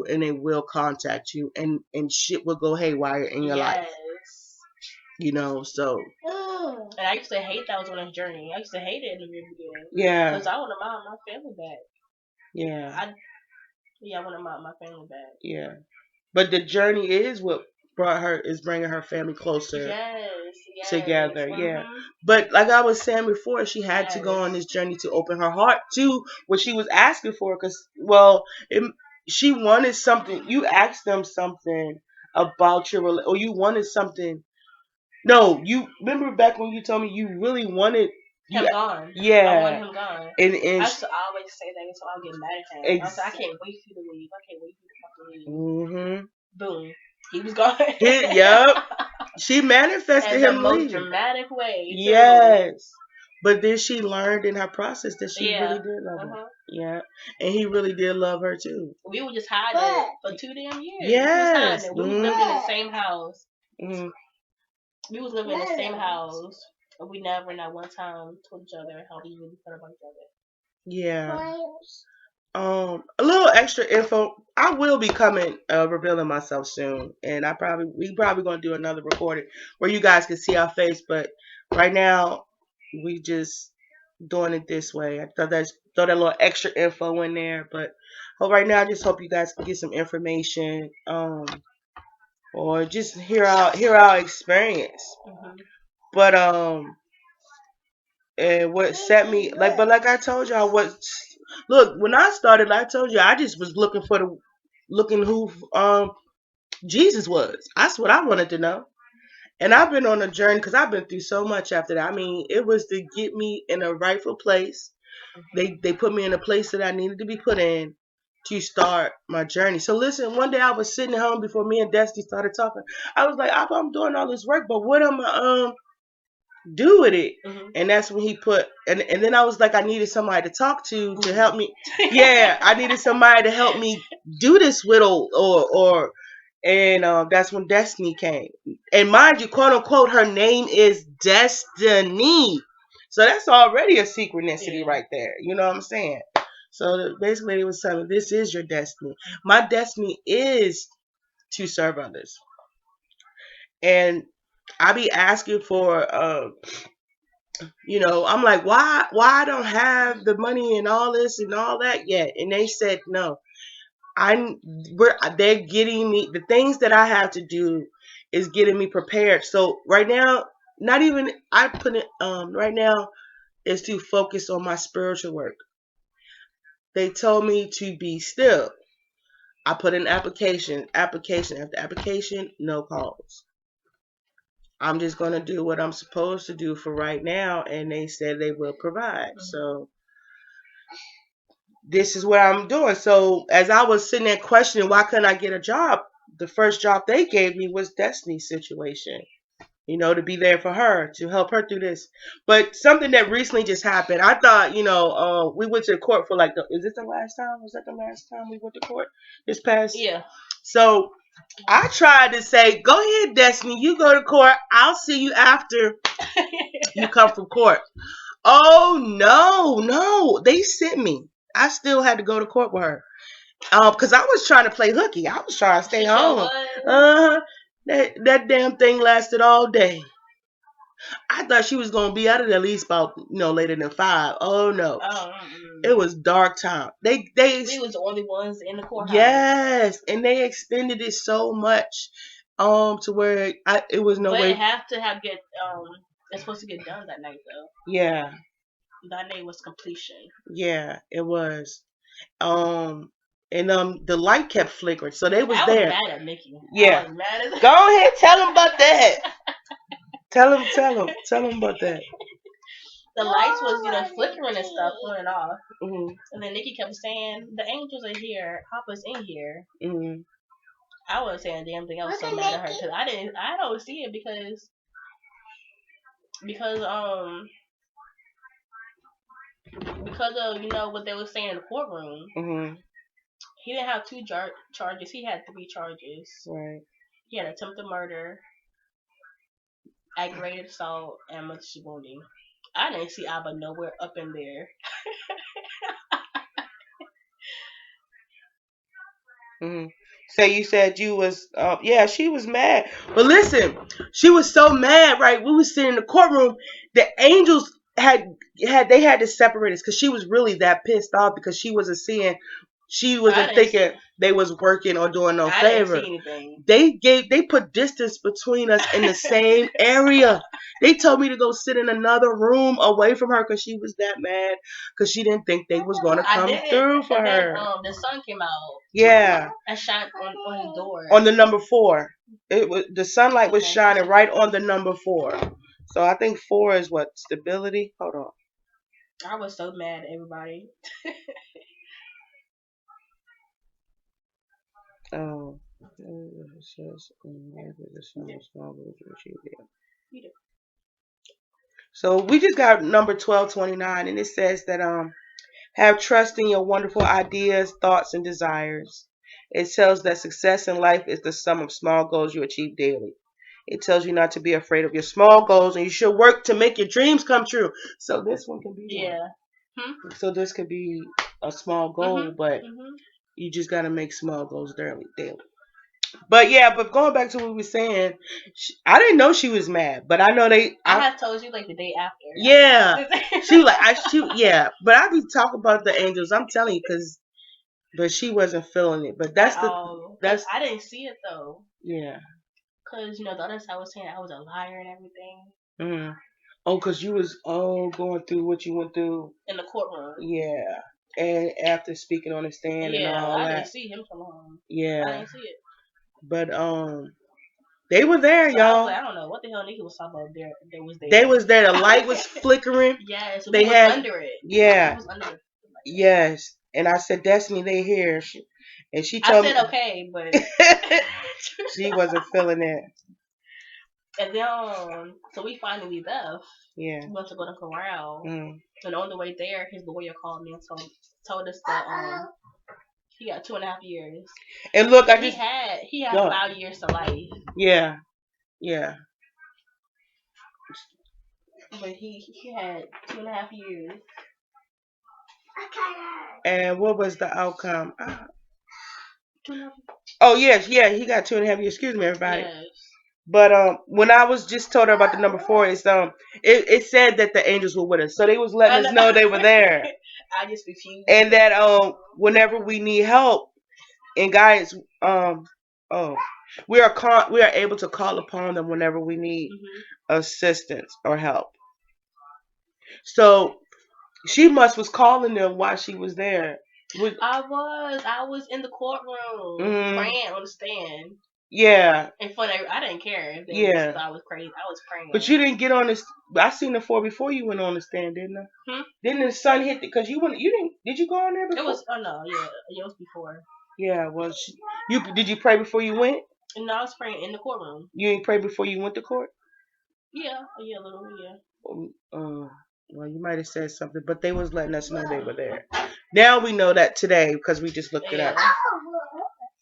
[SPEAKER 1] and they will contact you, and shit will go haywire in your life. You know, so.
[SPEAKER 2] And I used to hate that I was on a journey. I used to hate it in the beginning.
[SPEAKER 1] Yeah.
[SPEAKER 2] Because I want to mind my family back.
[SPEAKER 1] Yeah.
[SPEAKER 2] I want to mind my family back.
[SPEAKER 1] Yeah. But the journey is what bringing her family closer together. Yeah. But like I was saying before, she had to go on this journey to open her heart to what she was asking for. Because, well, she wanted something. You asked them something about your or you wanted something. No, you remember back when you told me you really wanted
[SPEAKER 2] him gone.
[SPEAKER 1] Yeah.
[SPEAKER 2] I want him gone.
[SPEAKER 1] And
[SPEAKER 2] I used to always say that until I'll get mad at him. I was like, I can't wait for you to leave. I can't wait for you to fucking leave. Mm-hmm. Boom. He was gone.
[SPEAKER 1] Yep. She manifested him
[SPEAKER 2] in the most
[SPEAKER 1] leaving.
[SPEAKER 2] dramatic way.
[SPEAKER 1] Yes. But then she learned in her process that she really did love him. Yeah. And he really did love her too.
[SPEAKER 2] We were just hiding for 2 damn years.
[SPEAKER 1] Yes.
[SPEAKER 2] We was living in the same house. Mm-hmm. We was living in the same house. But we never, not one time, told each other how we really felt about each other.
[SPEAKER 1] Yeah. A little extra info. I will be revealing myself soon, and we probably gonna do another recording where you guys can see our face. But right now, we just doing it this way. I throw that little extra info in there. But right now, I just hope you guys can get some information, or just hear our experience. Mm-hmm. But and what set me like I told y'all, look, when I started, I told you I just was looking who Jesus was. That's what I wanted to know. And I've been on a journey because I've been through so much after that. I mean, it was to get me in a rightful place. They put me in a place that I needed to be put in to start my journey. So listen, one day I was sitting at home before me and Destiney started talking. I was like, I'm doing all this work, but what am I do with it? Mm-hmm. And that's when he put and then I was like, I needed somebody to talk to help me. Yeah, I needed somebody to help me do this with and that's when Destiney came. And mind you, quote unquote, her name is Destiney. So that's already a synchronicity right there. You know what I'm saying? So basically it was telling me, this is your destiny. My destiny is to serve others. And I be asking for I'm like, why I don't have the money and all this and all that yet? And they said, no, they're getting me, the things that I have to do is getting me prepared. So right now, not even, I put it, right now is to focus on my spiritual work. They told me to be still. I put in application after application, no calls. I'm just going to do what I'm supposed to do for right now. And they said they will provide. Mm-hmm. So this is what I'm doing. So as I was sitting there questioning why couldn't I get a job, the first job they gave me was Destiny's situation. To be there for her, to help her through this. But something that recently just happened, I thought, we went to court for is it the last time? Was that the last time we went to court? This past? Yeah. So I tried to say, go ahead, Destiney, you go to court. I'll see you after you come from court. Oh, no. They sent me. I still had to go to court with her. Because I was trying to play hooky. I was trying to stay home. That damn thing lasted all day. I thought she was gonna be out of there at least about later than 5. Oh no. It was dark time. We
[SPEAKER 2] was the only ones in the courthouse.
[SPEAKER 1] Yes, and they extended it so much, to where it was no way.
[SPEAKER 2] But it have to get it's supposed to get done that night though.
[SPEAKER 1] Yeah.
[SPEAKER 2] That night was completion.
[SPEAKER 1] Yeah, it was. And the light kept flickering, so they was
[SPEAKER 2] I
[SPEAKER 1] there.
[SPEAKER 2] Was mad at Mickey.
[SPEAKER 1] Yeah.
[SPEAKER 2] I was mad at
[SPEAKER 1] Go ahead, tell him about that. Tell him about that.
[SPEAKER 2] the lights was, flickering and stuff, on and off.
[SPEAKER 1] Mhm.
[SPEAKER 2] And then Nikki kept saying, "The angels are here. Papa's in here."
[SPEAKER 1] Mhm.
[SPEAKER 2] I wasn't saying a damn thing. I was so mad at her because I don't see it because of what they were saying in the courtroom.
[SPEAKER 1] Mhm.
[SPEAKER 2] He didn't have two charges. He had 3 charges.
[SPEAKER 1] Right.
[SPEAKER 2] He had attempted murder, aggravated assault, and malicious wounding. I didn't see Abba nowhere up in there.
[SPEAKER 1] Mm-hmm. So you said you was, yeah, she was mad. But listen, she was so mad, right? We was sitting in the courtroom. The angels they had to separate us because she was really that pissed off because she wasn't seeing, she wasn't thinking they was working or doing no favor.
[SPEAKER 2] I didn't see anything.
[SPEAKER 1] They put distance between us in the same area. They told me to go sit in another room away from her because she was that mad because she didn't think they was going to come through for her.
[SPEAKER 2] The sun came out.
[SPEAKER 1] Yeah.
[SPEAKER 2] And shined on his door.
[SPEAKER 1] On the number 4. It was, the sunlight was shining right on the number 4. So I think 4 is what? Stability? Hold on.
[SPEAKER 2] I was so mad at everybody.
[SPEAKER 1] Oh. So we just got number 1229, and it says that have trust in your wonderful ideas, thoughts, and desires. It tells that success in life is the sum of small goals you achieve daily. It tells you not to be afraid of your small goals, and you should work to make your dreams come true. So this one can be one. So this could be a small goal, but you just got to make small goals daily. But yeah, but going back to what we were saying, I didn't know she was mad, but I know I
[SPEAKER 2] had told you like the day after.
[SPEAKER 1] Yeah, yeah. But I be talking about the angels. I'm telling you, but she wasn't feeling it. But that's
[SPEAKER 2] I didn't see it though.
[SPEAKER 1] Yeah.
[SPEAKER 2] Cause the other side was saying I was a liar and everything.
[SPEAKER 1] Mm. Oh, cause you was going through what you went through
[SPEAKER 2] in the courtroom.
[SPEAKER 1] Yeah, and after speaking on the stand and all that.
[SPEAKER 2] I didn't see him come home.
[SPEAKER 1] Yeah,
[SPEAKER 2] I didn't see it.
[SPEAKER 1] But they were there,
[SPEAKER 2] so
[SPEAKER 1] y'all.
[SPEAKER 2] I was like, I don't know what the hell Nikki was talking about. There was there.
[SPEAKER 1] They was there. The light was flickering.
[SPEAKER 2] Yes,
[SPEAKER 1] they
[SPEAKER 2] was
[SPEAKER 1] had
[SPEAKER 2] under it.
[SPEAKER 1] Yeah.
[SPEAKER 2] It was under it.
[SPEAKER 1] Yes, and I said, Destiny, they here. And she told me.
[SPEAKER 2] I said okay, but
[SPEAKER 1] she wasn't feeling it.
[SPEAKER 2] And then, so we finally left.
[SPEAKER 1] Yeah.
[SPEAKER 2] We went to go to Corral. And on the way there, his lawyer called me and told us that he got 2.5 years.
[SPEAKER 1] And look,
[SPEAKER 2] he had 5 years to life.
[SPEAKER 1] Yeah. Yeah.
[SPEAKER 2] But he had 2.5 years.
[SPEAKER 1] And what was the outcome? Oh yes, yeah, he got 2.5 years. Excuse me, everybody. Yes. But when I was just told her about the number 4, it said that the angels were with us, so they was letting us know they were there.
[SPEAKER 2] I just refused.
[SPEAKER 1] And that whenever we need help and guidance, we are able to call upon them whenever we need assistance or help. So she was calling them while she was there.
[SPEAKER 2] I was in the courtroom praying on the stand.
[SPEAKER 1] Yeah.
[SPEAKER 2] And I didn't care if they thought I was crazy. I was praying.
[SPEAKER 1] But you didn't get on this. I seen the 4 before you went on the stand, didn't I? Didn't the sun hit? Because you didn't. Did you go on there before?
[SPEAKER 2] It was. Oh no, yeah, it was before.
[SPEAKER 1] Yeah. Well, did you pray before you went?
[SPEAKER 2] No, I was praying in the courtroom.
[SPEAKER 1] You didn't pray before you went to court?
[SPEAKER 2] Yeah, a little, yeah.
[SPEAKER 1] Well, you might have said something, but they was letting us know they were there. Now we know that today because we just looked it up.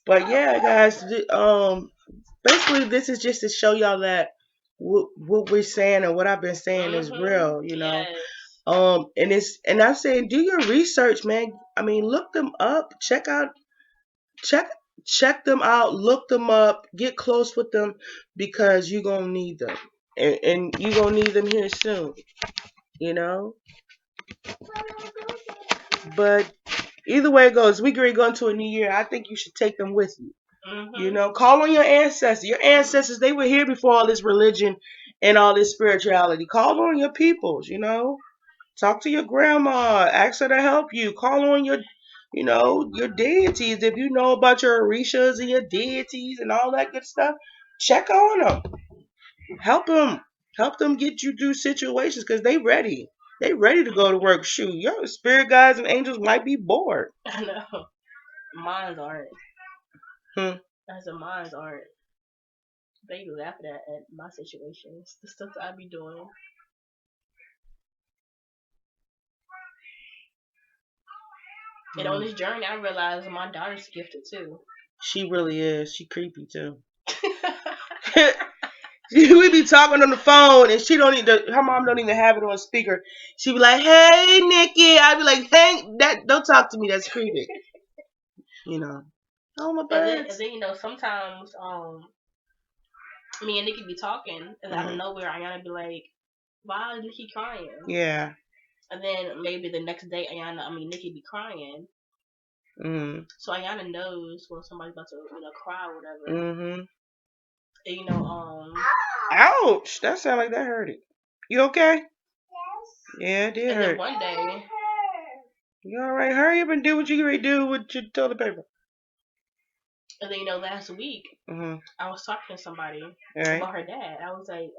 [SPEAKER 1] But yeah, guys, basically this is just to show y'all that what we're saying and what I've been saying is real, you know. Yes. And I'm saying do your research, man. I mean, look them up, check them out, look them up, get close with them because you're gonna need them, and you're gonna need them here soon, you know. But either way it goes, we get going to a new year. I think you should take them with you. You know, call on your ancestors. Your ancestors, they were here before all this religion and all this spirituality. Call on your peoples, you know. Talk to your grandma. Ask her to help you. Call on your deities. If you know about your orishas and your deities and all that good stuff, check on them. Help them. Help them get you through situations because they ready. They ready to go to work. Shoot, your spirit guides and angels might be bored.
[SPEAKER 2] I know. Mines aren't. I said mines aren't. They laugh at my situations, the stuff that I be doing. And on this journey, I realized my daughter's gifted too.
[SPEAKER 1] She really is. She creepy too. We be talking on the phone, and she don't even. Her mom don't even have it on speaker. She be like, "Hey, Nikki." I be like, "Hey, that don't talk to me. That's creepy." You know. Oh my birds.
[SPEAKER 2] And then sometimes me and Nikki be talking, and out of nowhere, Ayana be like, "Why is Nikki crying?"
[SPEAKER 1] Yeah.
[SPEAKER 2] And then maybe the next day, Nikki be crying. So Ayana knows when somebody's about to cry or whatever. And,
[SPEAKER 1] ouch! That sound like that hurt it. You okay? Yes. Yeah, it did
[SPEAKER 2] and
[SPEAKER 1] hurt.
[SPEAKER 2] Then one day.
[SPEAKER 1] You all right? Hurry up and do what you ready to do with your toilet paper.
[SPEAKER 2] And then last week I was talking to somebody about her dad. I was like,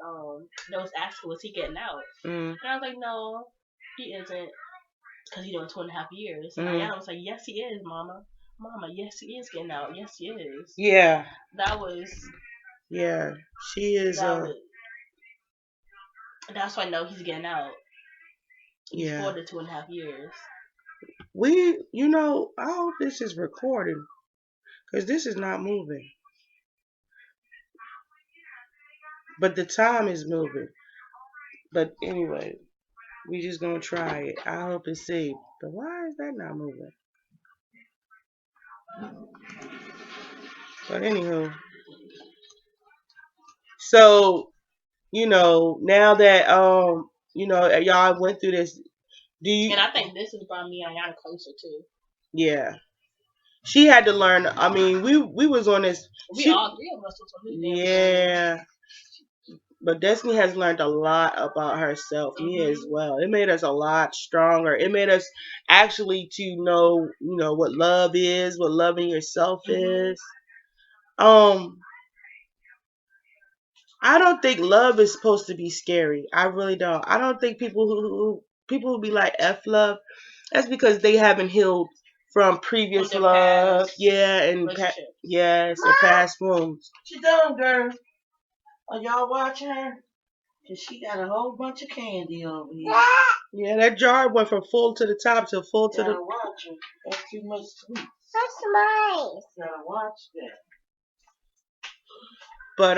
[SPEAKER 2] they was asking, was he getting out? And I was like, no, he isn't, because he's doing 2.5 years. And Ayana was like, yes, he is, Mama, yes, he is getting out. Yes, he is.
[SPEAKER 1] Yeah.
[SPEAKER 2] That was.
[SPEAKER 1] Yeah, she is.
[SPEAKER 2] That's why I know he's getting out. He's for the 2.5 years.
[SPEAKER 1] I hope this is recording, because this is not moving. But the time is moving. But anyway, we just gonna try it. I hope it's saved. But why is that not moving? But anywho, so now that y'all went through this,
[SPEAKER 2] and I think this has brought me and Ayana closer too.
[SPEAKER 1] Yeah. She had to learn. I mean, we was on this.
[SPEAKER 2] All three of us was on this.
[SPEAKER 1] Yeah. But Destiny has learned a lot about herself. Me as well. It made us a lot stronger. It made us actually to know, what love is, what loving yourself is. I don't think love is supposed to be scary. I really don't. I don't think people who be like F love, that's because they haven't healed from previous love.
[SPEAKER 2] Past
[SPEAKER 1] and yes, and past wounds.
[SPEAKER 3] What you doing, girl? Are y'all watching her? Cause she got a whole bunch of candy over here.
[SPEAKER 1] Yeah, that jar went from full to the top to full to the.
[SPEAKER 3] Watch her. That's too much sweet.
[SPEAKER 2] That's nice.
[SPEAKER 3] Gotta watch that.
[SPEAKER 1] But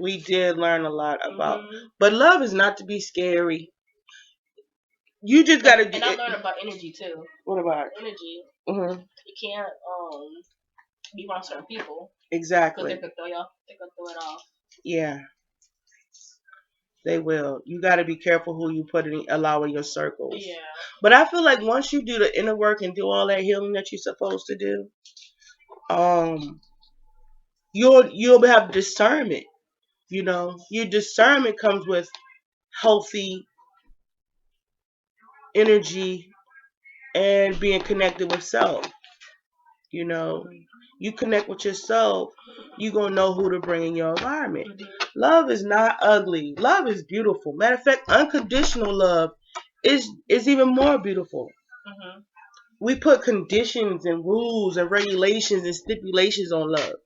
[SPEAKER 1] we did learn a lot about. But love is not to be scary. You just gotta.
[SPEAKER 2] And I learned about energy too.
[SPEAKER 1] What about
[SPEAKER 2] energy? You can't be around certain people.
[SPEAKER 1] Exactly.
[SPEAKER 2] Because they could throw it off.
[SPEAKER 1] Yeah. They will. You got to be careful who you allow in your circles.
[SPEAKER 2] Yeah.
[SPEAKER 1] But I feel like once you do the inner work and do all that healing that you're supposed to do, you'll have discernment. Your discernment comes with healthy energy and being connected with self. You connect with yourself, you're going to know who to bring in your environment. Love is not ugly. Love is beautiful. Matter of fact, unconditional love is even more beautiful. We put conditions and rules and regulations and stipulations on love.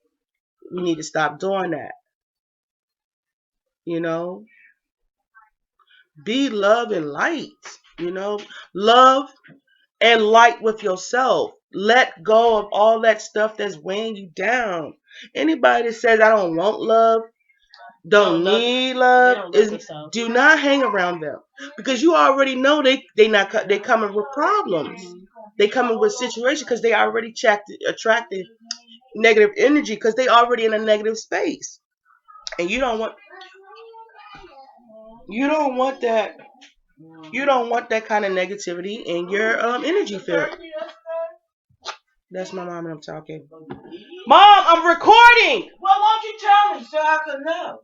[SPEAKER 1] We need to stop doing that. Be love and light. Love and light with yourself. Let go of all that stuff that's weighing you down. Anybody that says I don't want love, don't need love, do not hang around them, because you already know they coming with problems. They coming with situations because they already attracted negative energy, because they already in a negative space, and you don't want that. You don't want that kind of negativity in your energy field. That's my mom and I'm talking. Mom, I'm recording.
[SPEAKER 3] Well, won't you tell me so I can know?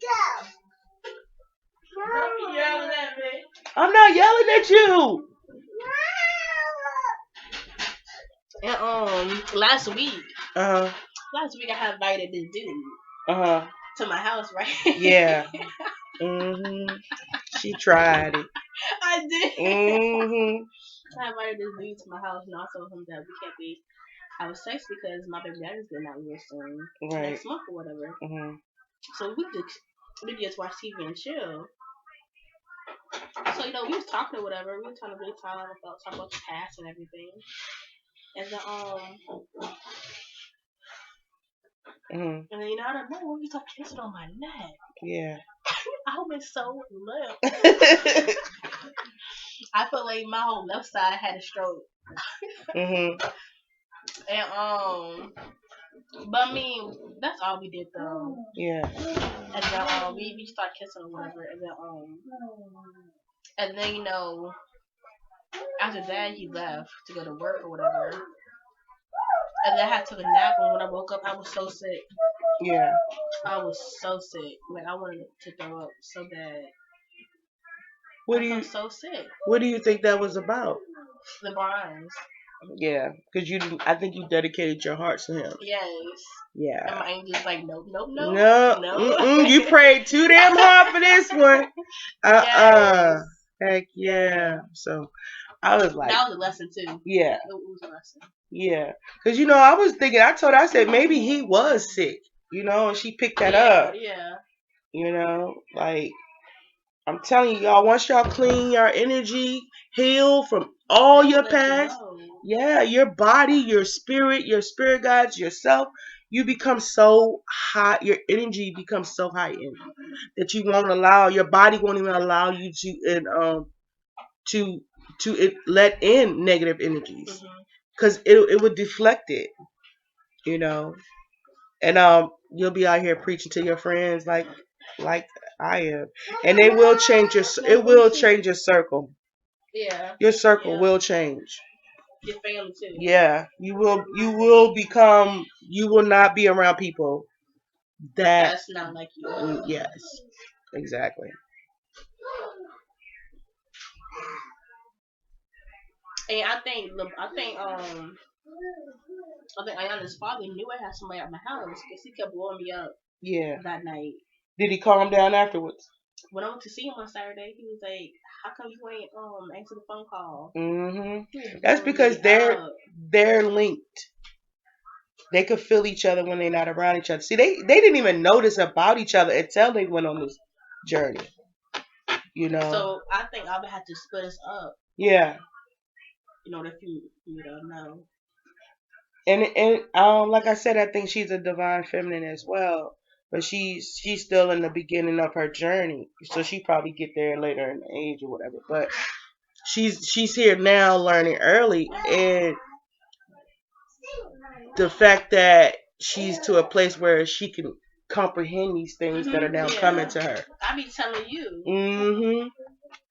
[SPEAKER 3] Don't be yelling at me.
[SPEAKER 1] I'm not yelling at you.
[SPEAKER 2] And last week I had invited this dude to my house, right?
[SPEAKER 1] Yeah. She tried it.
[SPEAKER 2] I did.
[SPEAKER 1] Mm-hmm.
[SPEAKER 2] I invited this dude to my house, and I told him that we can't be having sex because my baby daddy's getting out real soon,
[SPEAKER 1] Right.
[SPEAKER 2] next month or whatever.
[SPEAKER 1] Mm-hmm.
[SPEAKER 2] So we just watch TV and chill. So we was talking or whatever. We were talking a good time about talking about the past and everything. And then
[SPEAKER 1] Mm-hmm.
[SPEAKER 2] and then I don't know, he started kissing on my neck.
[SPEAKER 1] Yeah.
[SPEAKER 2] I was so limp. I felt like my whole left side had a stroke.
[SPEAKER 1] Mm-hmm.
[SPEAKER 2] And but I mean, that's all we did though.
[SPEAKER 1] Yeah.
[SPEAKER 2] And then we started kissing or whatever. And then after that he left to go to work or whatever. And then I had took a nap, and when I woke up I was so sick.
[SPEAKER 1] Yeah.
[SPEAKER 2] I was so sick. Like I wanted to throw up so bad.
[SPEAKER 1] What
[SPEAKER 2] I
[SPEAKER 1] do you
[SPEAKER 2] felt so sick.
[SPEAKER 1] What do you think that was about?
[SPEAKER 2] The bronze.
[SPEAKER 1] Yeah, because I think you dedicated your heart to him.
[SPEAKER 2] Yes.
[SPEAKER 1] Yeah.
[SPEAKER 2] And my angel's like, nope, nope, nope.
[SPEAKER 1] No. You prayed too damn hard for this one.
[SPEAKER 2] Yes.
[SPEAKER 1] Heck yeah. So I was like,
[SPEAKER 2] That was a lesson too.
[SPEAKER 1] yeah,
[SPEAKER 2] It was a lesson.
[SPEAKER 1] yeah. Because I was thinking, I said maybe he was sick, and she picked that up.
[SPEAKER 2] Yeah.
[SPEAKER 1] Like I'm telling you, y'all, once y'all clean your energy, heal from all your past, your body, your spirit guides, yourself, you become so high, your energy becomes so heightened that you won't allow, your body won't even allow you to let in negative energies because it would deflect it, and you'll be out here preaching to your friends like I am, and it will change your circle.
[SPEAKER 2] Yeah.
[SPEAKER 1] Your circle will change.
[SPEAKER 2] Your family too.
[SPEAKER 1] Yeah, you will not be around people
[SPEAKER 2] that's not like you.
[SPEAKER 1] Yes, exactly.
[SPEAKER 2] And I think Ayana's father knew I had somebody at my house because he kept blowing me up.
[SPEAKER 1] Yeah.
[SPEAKER 2] That night.
[SPEAKER 1] Did he calm down afterwards?
[SPEAKER 2] When I went to see him on Saturday, he was like, "How come you ain't answer the phone call?"
[SPEAKER 1] Mm-hmm. That's because they're linked. They could feel each other when they're not around each other. See, they didn't even notice about each other until they went on this journey.
[SPEAKER 2] So I think Abba had to split us up.
[SPEAKER 1] Yeah.
[SPEAKER 2] If you don't know.
[SPEAKER 1] And like I said, I think she's a divine feminine as well. But she's still in the beginning of her journey, so she probably get there later in the age or whatever. But she's here now, learning early, and the fact that she's to a place where she can comprehend these things that are now coming to her.
[SPEAKER 2] I be telling you.
[SPEAKER 1] Mm-hmm.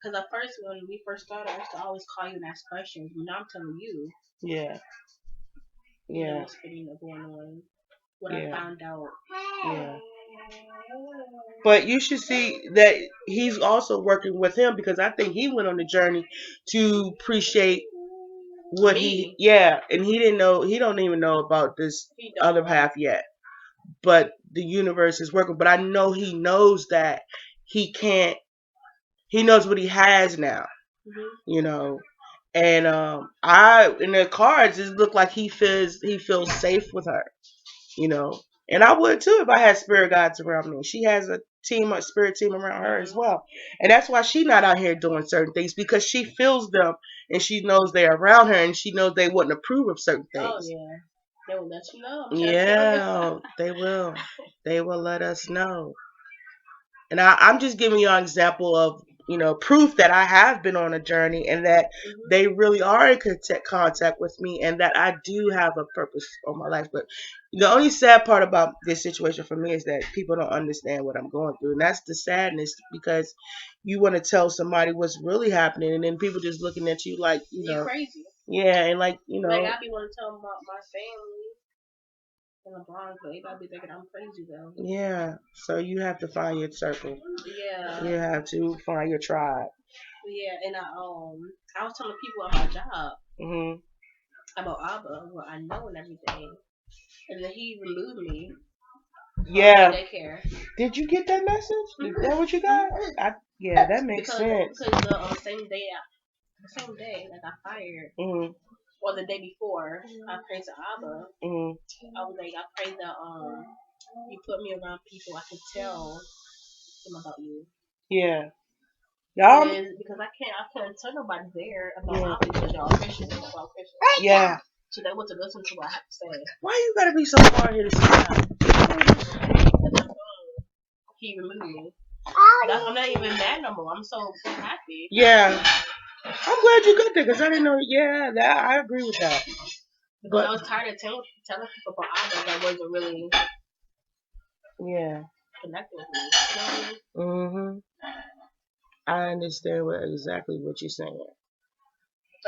[SPEAKER 2] Because at first, when we first started, I used to always call you and ask questions. Now I'm telling you.
[SPEAKER 1] Yeah. Yeah.
[SPEAKER 2] What's going on? What I found out.
[SPEAKER 1] Yeah. But you should see that he's also working with him, because I think he went on the journey to appreciate what and he don't even know about this other half yet. But the universe is working. But I know he knows that he knows what he has now. Mm-hmm. And in the cards it looked like he feels safe with her. And I would too if I had spirit guides around me. She has a spirit team around her as well. And that's why she's not out here doing certain things, because she feels them and she knows they're around her and she knows they wouldn't approve of certain things.
[SPEAKER 2] Oh, yeah. They will let you know.
[SPEAKER 1] Yeah, they will. They will let us know. And I'm just giving you an example of, proof that I have been on a journey and that they really are in contact with me and that I do have a purpose on my life. But the only sad part about this situation for me is that people don't understand what I'm going through. And that's the sadness, because you want to tell somebody what's really happening and then people just looking at you like,
[SPEAKER 2] you're crazy.
[SPEAKER 1] Yeah, and like,
[SPEAKER 2] Like I be want to tell my family. In the Bronx, but they gotta be thinking I'm crazy though. Yeah,
[SPEAKER 1] so you have to find your circle.
[SPEAKER 2] Yeah,
[SPEAKER 1] you have to find your tribe.
[SPEAKER 2] Yeah, and I was telling people at my job about Abba, what I know and everything, and then he removed me.
[SPEAKER 1] Yeah. Daycare. Did you get that message? Is that what you got? Yeah, that makes sense.
[SPEAKER 2] Because the same day that I fired,
[SPEAKER 1] Mm-hmm.
[SPEAKER 2] or the day before, I prayed to Abba.
[SPEAKER 1] Mm-hmm.
[SPEAKER 2] I was like, I pray that you put me around people I can tell them about you.
[SPEAKER 1] Yeah. Y'all.
[SPEAKER 2] Because I couldn't tell nobody there about
[SPEAKER 1] Yeah.
[SPEAKER 2] Abba because y'all Christians.
[SPEAKER 1] Yeah.
[SPEAKER 2] So they want to listen to what I have to say.
[SPEAKER 1] Why you gotta be so hard here to say?
[SPEAKER 2] He removed me. I'm not even mad no more. I'm so happy.
[SPEAKER 1] Yeah. I'm glad you got there because I didn't know. Yeah, that I agree with that.
[SPEAKER 2] Because I was tired of telling people about Abba that wasn't really connected with me. You know what I mean?
[SPEAKER 1] Mm-hmm. I understand exactly what you're saying.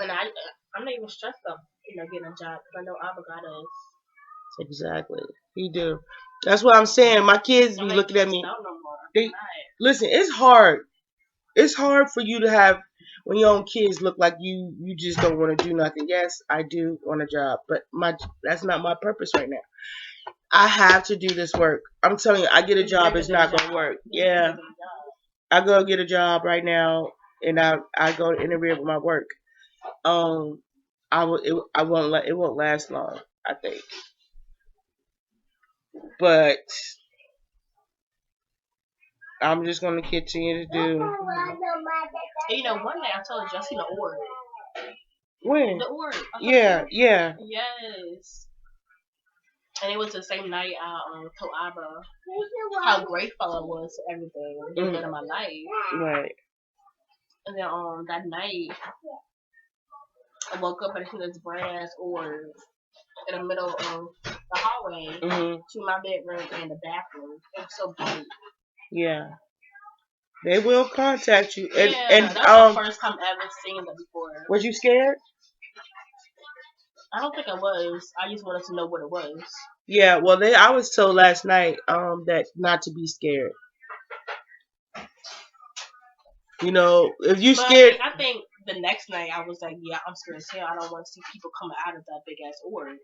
[SPEAKER 2] And I'm not even stressed about getting a job because I know Abba got us.
[SPEAKER 1] Exactly. He do. That's what I'm saying. My kids be looking at me.
[SPEAKER 2] No more.
[SPEAKER 1] They listen. It's hard. It's hard for you to have when your own kids look like you. You just don't want to do nothing. Yes, I do want a job, but that's not my purpose right now. I have to do this work. I'm telling you, I get a job. It's not gonna work. Yeah, I go get a job right now, and I go to interview with my work. It won't last long. I think, but I'm just gonna continue to do.
[SPEAKER 2] And one day I told you I seen the orb.
[SPEAKER 1] When?
[SPEAKER 2] The orb.
[SPEAKER 1] Yeah.
[SPEAKER 2] Yes. And it was the same night I told Abba how grateful I was to everything he's done in my life.
[SPEAKER 1] Right.
[SPEAKER 2] And then that night I woke up and I seen this brand ass orb in the middle of the hallway to my bedroom and the bathroom. It was so bright.
[SPEAKER 1] Yeah. They will contact you. And
[SPEAKER 2] that's the first time I ever seen that before.
[SPEAKER 1] Was you scared?
[SPEAKER 2] I don't think I was. I just wanted to know what it was.
[SPEAKER 1] Yeah, well I was told last night that not to be scared. If you scared,
[SPEAKER 2] I think the next night I was like, yeah, I'm scared as hell. I don't want to see people coming out of that big ass orb.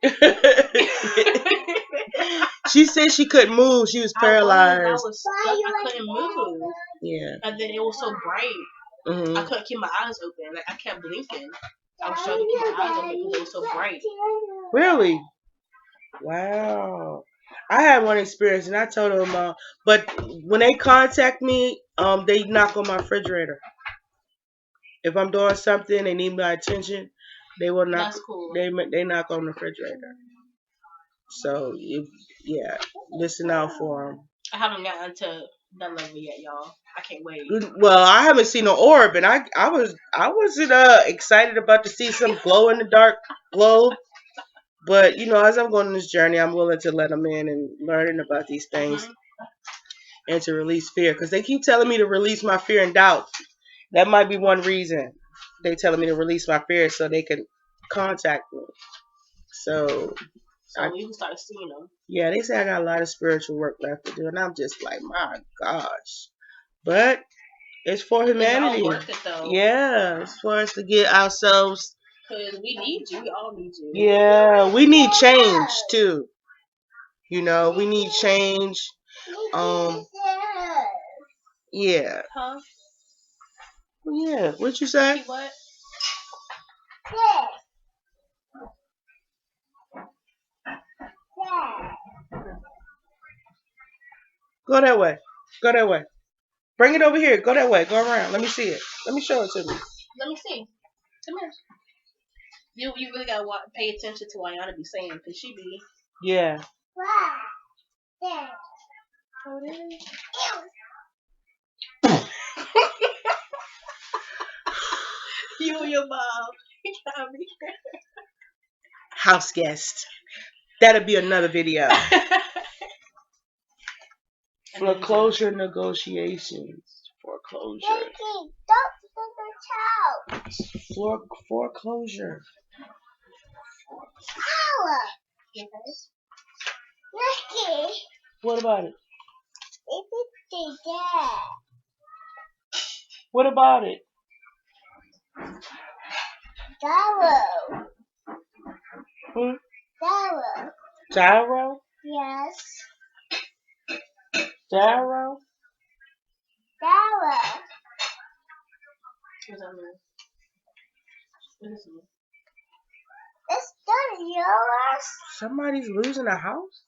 [SPEAKER 1] She said she couldn't move. She was paralyzed.
[SPEAKER 2] I was stuck. I couldn't move.
[SPEAKER 1] Yeah.
[SPEAKER 2] And then it was so bright. I couldn't keep my eyes open. Like I kept blinking. I was trying to keep my eyes open because it was so bright.
[SPEAKER 1] Really? Wow. I had one experience, and I told them, but when they contact me, they knock on my refrigerator. If I'm doing something, they need my attention, they will knock.
[SPEAKER 2] That's cool.
[SPEAKER 1] They knock on the refrigerator. So listen out for them.
[SPEAKER 2] I haven't gotten to that level yet, y'all. I can't wait.
[SPEAKER 1] Well, I haven't seen an orb, and I wasn't excited about to see some glow in the dark globe. But as I'm going on this journey, I'm willing to let them in and learning about these things and to release fear, because they keep telling me to release my fear and doubt. That might be one reason they telling me to release my fear so they can contact me. So
[SPEAKER 2] we can start seeing them.
[SPEAKER 1] Yeah, they say I got a lot of spiritual work left to do, and I'm just like, my gosh. But it's for humanity.
[SPEAKER 2] It's all worth it, though.
[SPEAKER 1] Yeah, it's for us to get ourselves.
[SPEAKER 2] Because we need you. We all need you.
[SPEAKER 1] Yeah, we need change too. We need change. Yeah.
[SPEAKER 2] Huh?
[SPEAKER 1] Yeah. What you say?
[SPEAKER 2] What?
[SPEAKER 1] Go that way. Go that way. Bring it over here. Go that way. Go around. Let me see it. Let me show it to me.
[SPEAKER 2] Let me see. Come here. You really gotta pay attention to what Ayana be saying, because she be.
[SPEAKER 1] Yeah.
[SPEAKER 2] Oh, it is. You and your mom.
[SPEAKER 1] House guest. That'll be another video. Foreclosure negotiations. Foreclosure. Foreclosure. What about it? What about it? Gyro?
[SPEAKER 4] Yes.
[SPEAKER 1] Gyro?
[SPEAKER 3] It's not yours.
[SPEAKER 1] Somebody's losing a house?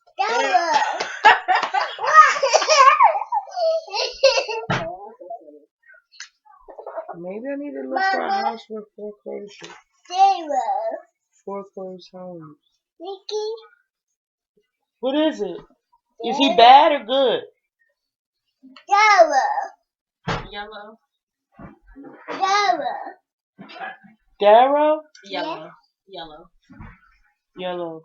[SPEAKER 1] Maybe I need to look for a house with foreclosure. Foreclosed homes.
[SPEAKER 3] Nikki.
[SPEAKER 1] What is it? Is he bad or good?
[SPEAKER 2] Yellow.
[SPEAKER 1] Darrow?
[SPEAKER 2] Yellow. Yellow.
[SPEAKER 1] Yellow.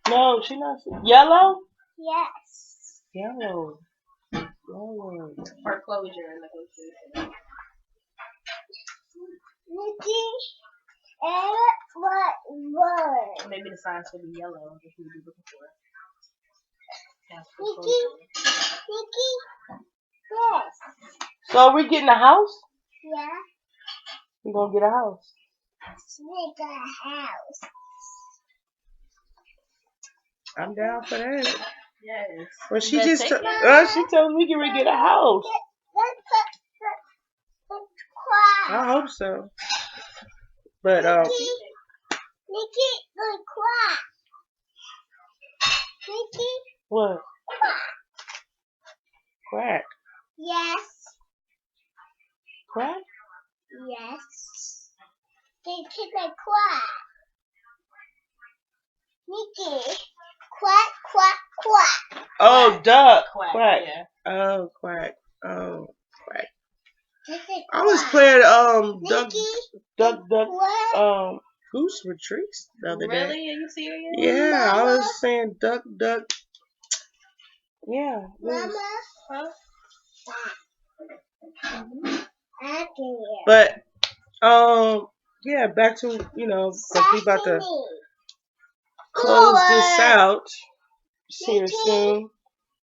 [SPEAKER 1] No, she not. Yellow?
[SPEAKER 3] Yes.
[SPEAKER 1] Yellow. Yellow.
[SPEAKER 2] Foreclosure negotiation.
[SPEAKER 3] Nikki. What word?
[SPEAKER 2] Maybe the signs should be yellow. If you be looking for it.
[SPEAKER 3] Nikki. Yes.
[SPEAKER 1] So are we getting a house?
[SPEAKER 3] Yeah.
[SPEAKER 1] We're gonna get a house.
[SPEAKER 3] We got a house.
[SPEAKER 1] I'm down for that.
[SPEAKER 2] Yes.
[SPEAKER 1] Well, she
[SPEAKER 2] But
[SPEAKER 1] just
[SPEAKER 2] take
[SPEAKER 1] she told me we can get a house. I hope so. But
[SPEAKER 3] Nikki, good quack. Nikki,
[SPEAKER 1] what?
[SPEAKER 3] quack.
[SPEAKER 1] Quack.
[SPEAKER 3] Yes.
[SPEAKER 1] Quack?
[SPEAKER 3] Yes. Nikki, the quack. Nikki, quack, quack, quack.
[SPEAKER 1] Oh,
[SPEAKER 2] Quack.
[SPEAKER 1] duck.
[SPEAKER 2] Quack.
[SPEAKER 1] Quack.
[SPEAKER 2] Yeah.
[SPEAKER 1] Oh, quack. Oh, quack.
[SPEAKER 3] Nikki,
[SPEAKER 1] I was
[SPEAKER 3] quack.
[SPEAKER 1] playing
[SPEAKER 3] Nikki,
[SPEAKER 1] duck
[SPEAKER 3] quack.
[SPEAKER 1] Goose Retreats the other day.
[SPEAKER 2] Really? Are you serious?
[SPEAKER 1] Yeah, I
[SPEAKER 3] Mama.
[SPEAKER 1] was saying duck. Yeah.
[SPEAKER 3] Mama.
[SPEAKER 2] Huh?
[SPEAKER 3] I can hear.
[SPEAKER 1] But yeah, back to because we about to close this out here soon.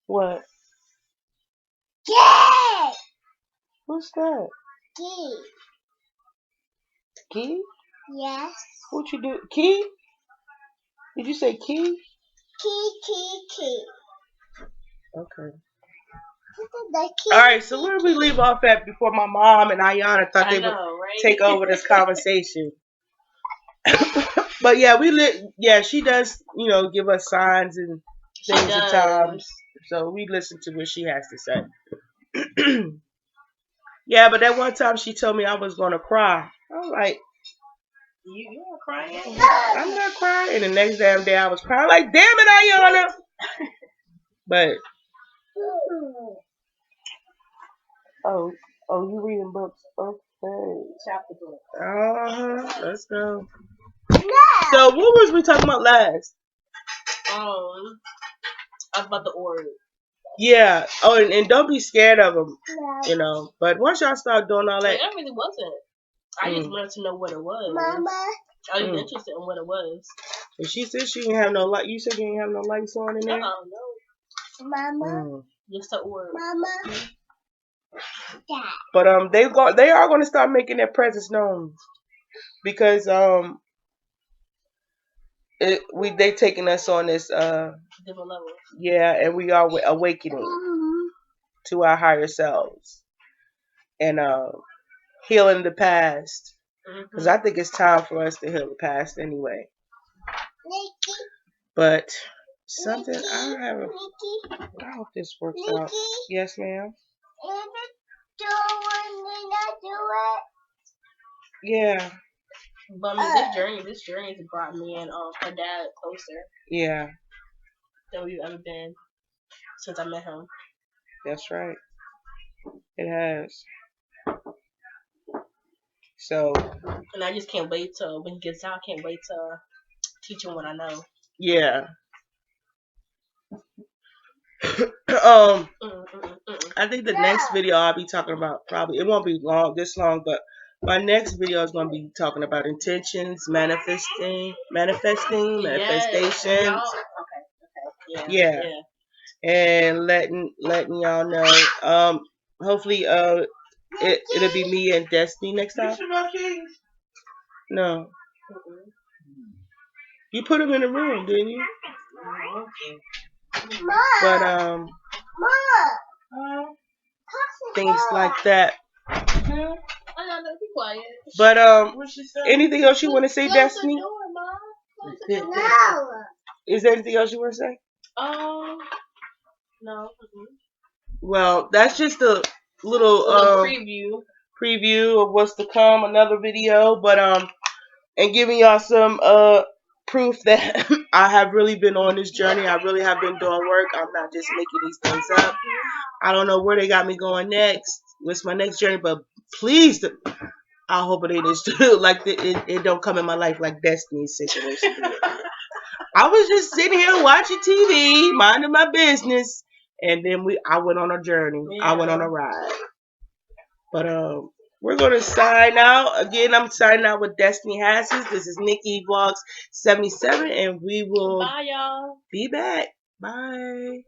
[SPEAKER 1] What?
[SPEAKER 3] Key.
[SPEAKER 1] What's that?
[SPEAKER 3] Key.
[SPEAKER 1] Key?
[SPEAKER 3] Yes.
[SPEAKER 1] What you do? Key? Did you say key?
[SPEAKER 3] Key.
[SPEAKER 1] Okay.
[SPEAKER 3] The key.
[SPEAKER 1] All right. So where did we leave off at before my mom and Ayana thought they would
[SPEAKER 2] right?
[SPEAKER 1] take over this conversation? But yeah, she does, give us signs and things at times. So we listen to what she has to say. Yeah, but that one time she told me I was gonna cry. I was like,
[SPEAKER 2] You were crying?
[SPEAKER 1] I'm not crying. And the next damn day I was crying. Like, damn it, Ayana. But oh, you reading books? Okay.
[SPEAKER 2] Chapter book.
[SPEAKER 1] Let's go.
[SPEAKER 3] No.
[SPEAKER 1] So what was we talking about last?
[SPEAKER 2] I was about the order.
[SPEAKER 1] Yeah. Oh, and don't be scared of them.
[SPEAKER 3] No.
[SPEAKER 1] But once y'all start doing all that,
[SPEAKER 2] I really wasn't. I just wanted to know what it was.
[SPEAKER 3] Mama.
[SPEAKER 2] I was interested in what it was.
[SPEAKER 1] and she said she didn't have no light. You said you didn't have no lights on in there.
[SPEAKER 2] No.
[SPEAKER 3] Mama.
[SPEAKER 2] Just the order.
[SPEAKER 3] Mama. Dad.
[SPEAKER 1] But they are going to start making their presence known because they taking us on this
[SPEAKER 2] Different level.
[SPEAKER 1] Yeah, and we are awakening to our higher selves and healing the past. Because I think it's time for us to heal the past anyway.
[SPEAKER 3] Nikki.
[SPEAKER 1] But something
[SPEAKER 3] Nikki.
[SPEAKER 1] I hope this works
[SPEAKER 3] Nikki.
[SPEAKER 1] out. Yes, ma'am. Yeah.
[SPEAKER 2] But I mean, this journey has brought me and her dad closer.
[SPEAKER 1] Yeah.
[SPEAKER 2] Than we've ever been since I met him.
[SPEAKER 1] That's right. It has. So.
[SPEAKER 2] And I just can't wait till when he gets out. I can't wait to teach him what I know.
[SPEAKER 1] Yeah. I think the next video I'll be talking about it won't be this long, but my next video is going to be talking about intentions, manifestations.
[SPEAKER 2] Okay.
[SPEAKER 1] Yeah. And letting y'all know. Hopefully, it'll be me and Destiny next time. No. You put them in the room, didn't you? But things like that.
[SPEAKER 2] I gotta be quiet.
[SPEAKER 1] But
[SPEAKER 3] What she say?
[SPEAKER 1] anything else you want to say,
[SPEAKER 2] Close
[SPEAKER 1] Destiny?
[SPEAKER 2] the door, Mom. Close the door.
[SPEAKER 1] Is there anything else you want to say?
[SPEAKER 2] No.
[SPEAKER 1] Well, that's just a little preview of what's to come. Another video, but and giving y'all some proof that I have really been on this journey. I really have been doing work. I'm not just making these things up. I don't know where they got me going next. What's my next journey? But please, I hope it ain't like it don't come in my life like Destiny's situation. I was just sitting here watching TV, minding my business, and then I went on a journey. Yeah. I went on a ride. But we're gonna sign out. Again, I'm signing out with Destiney H. This is Nikki Vlogs 77, and we will
[SPEAKER 2] Bye, y'all.
[SPEAKER 1] be back. Bye.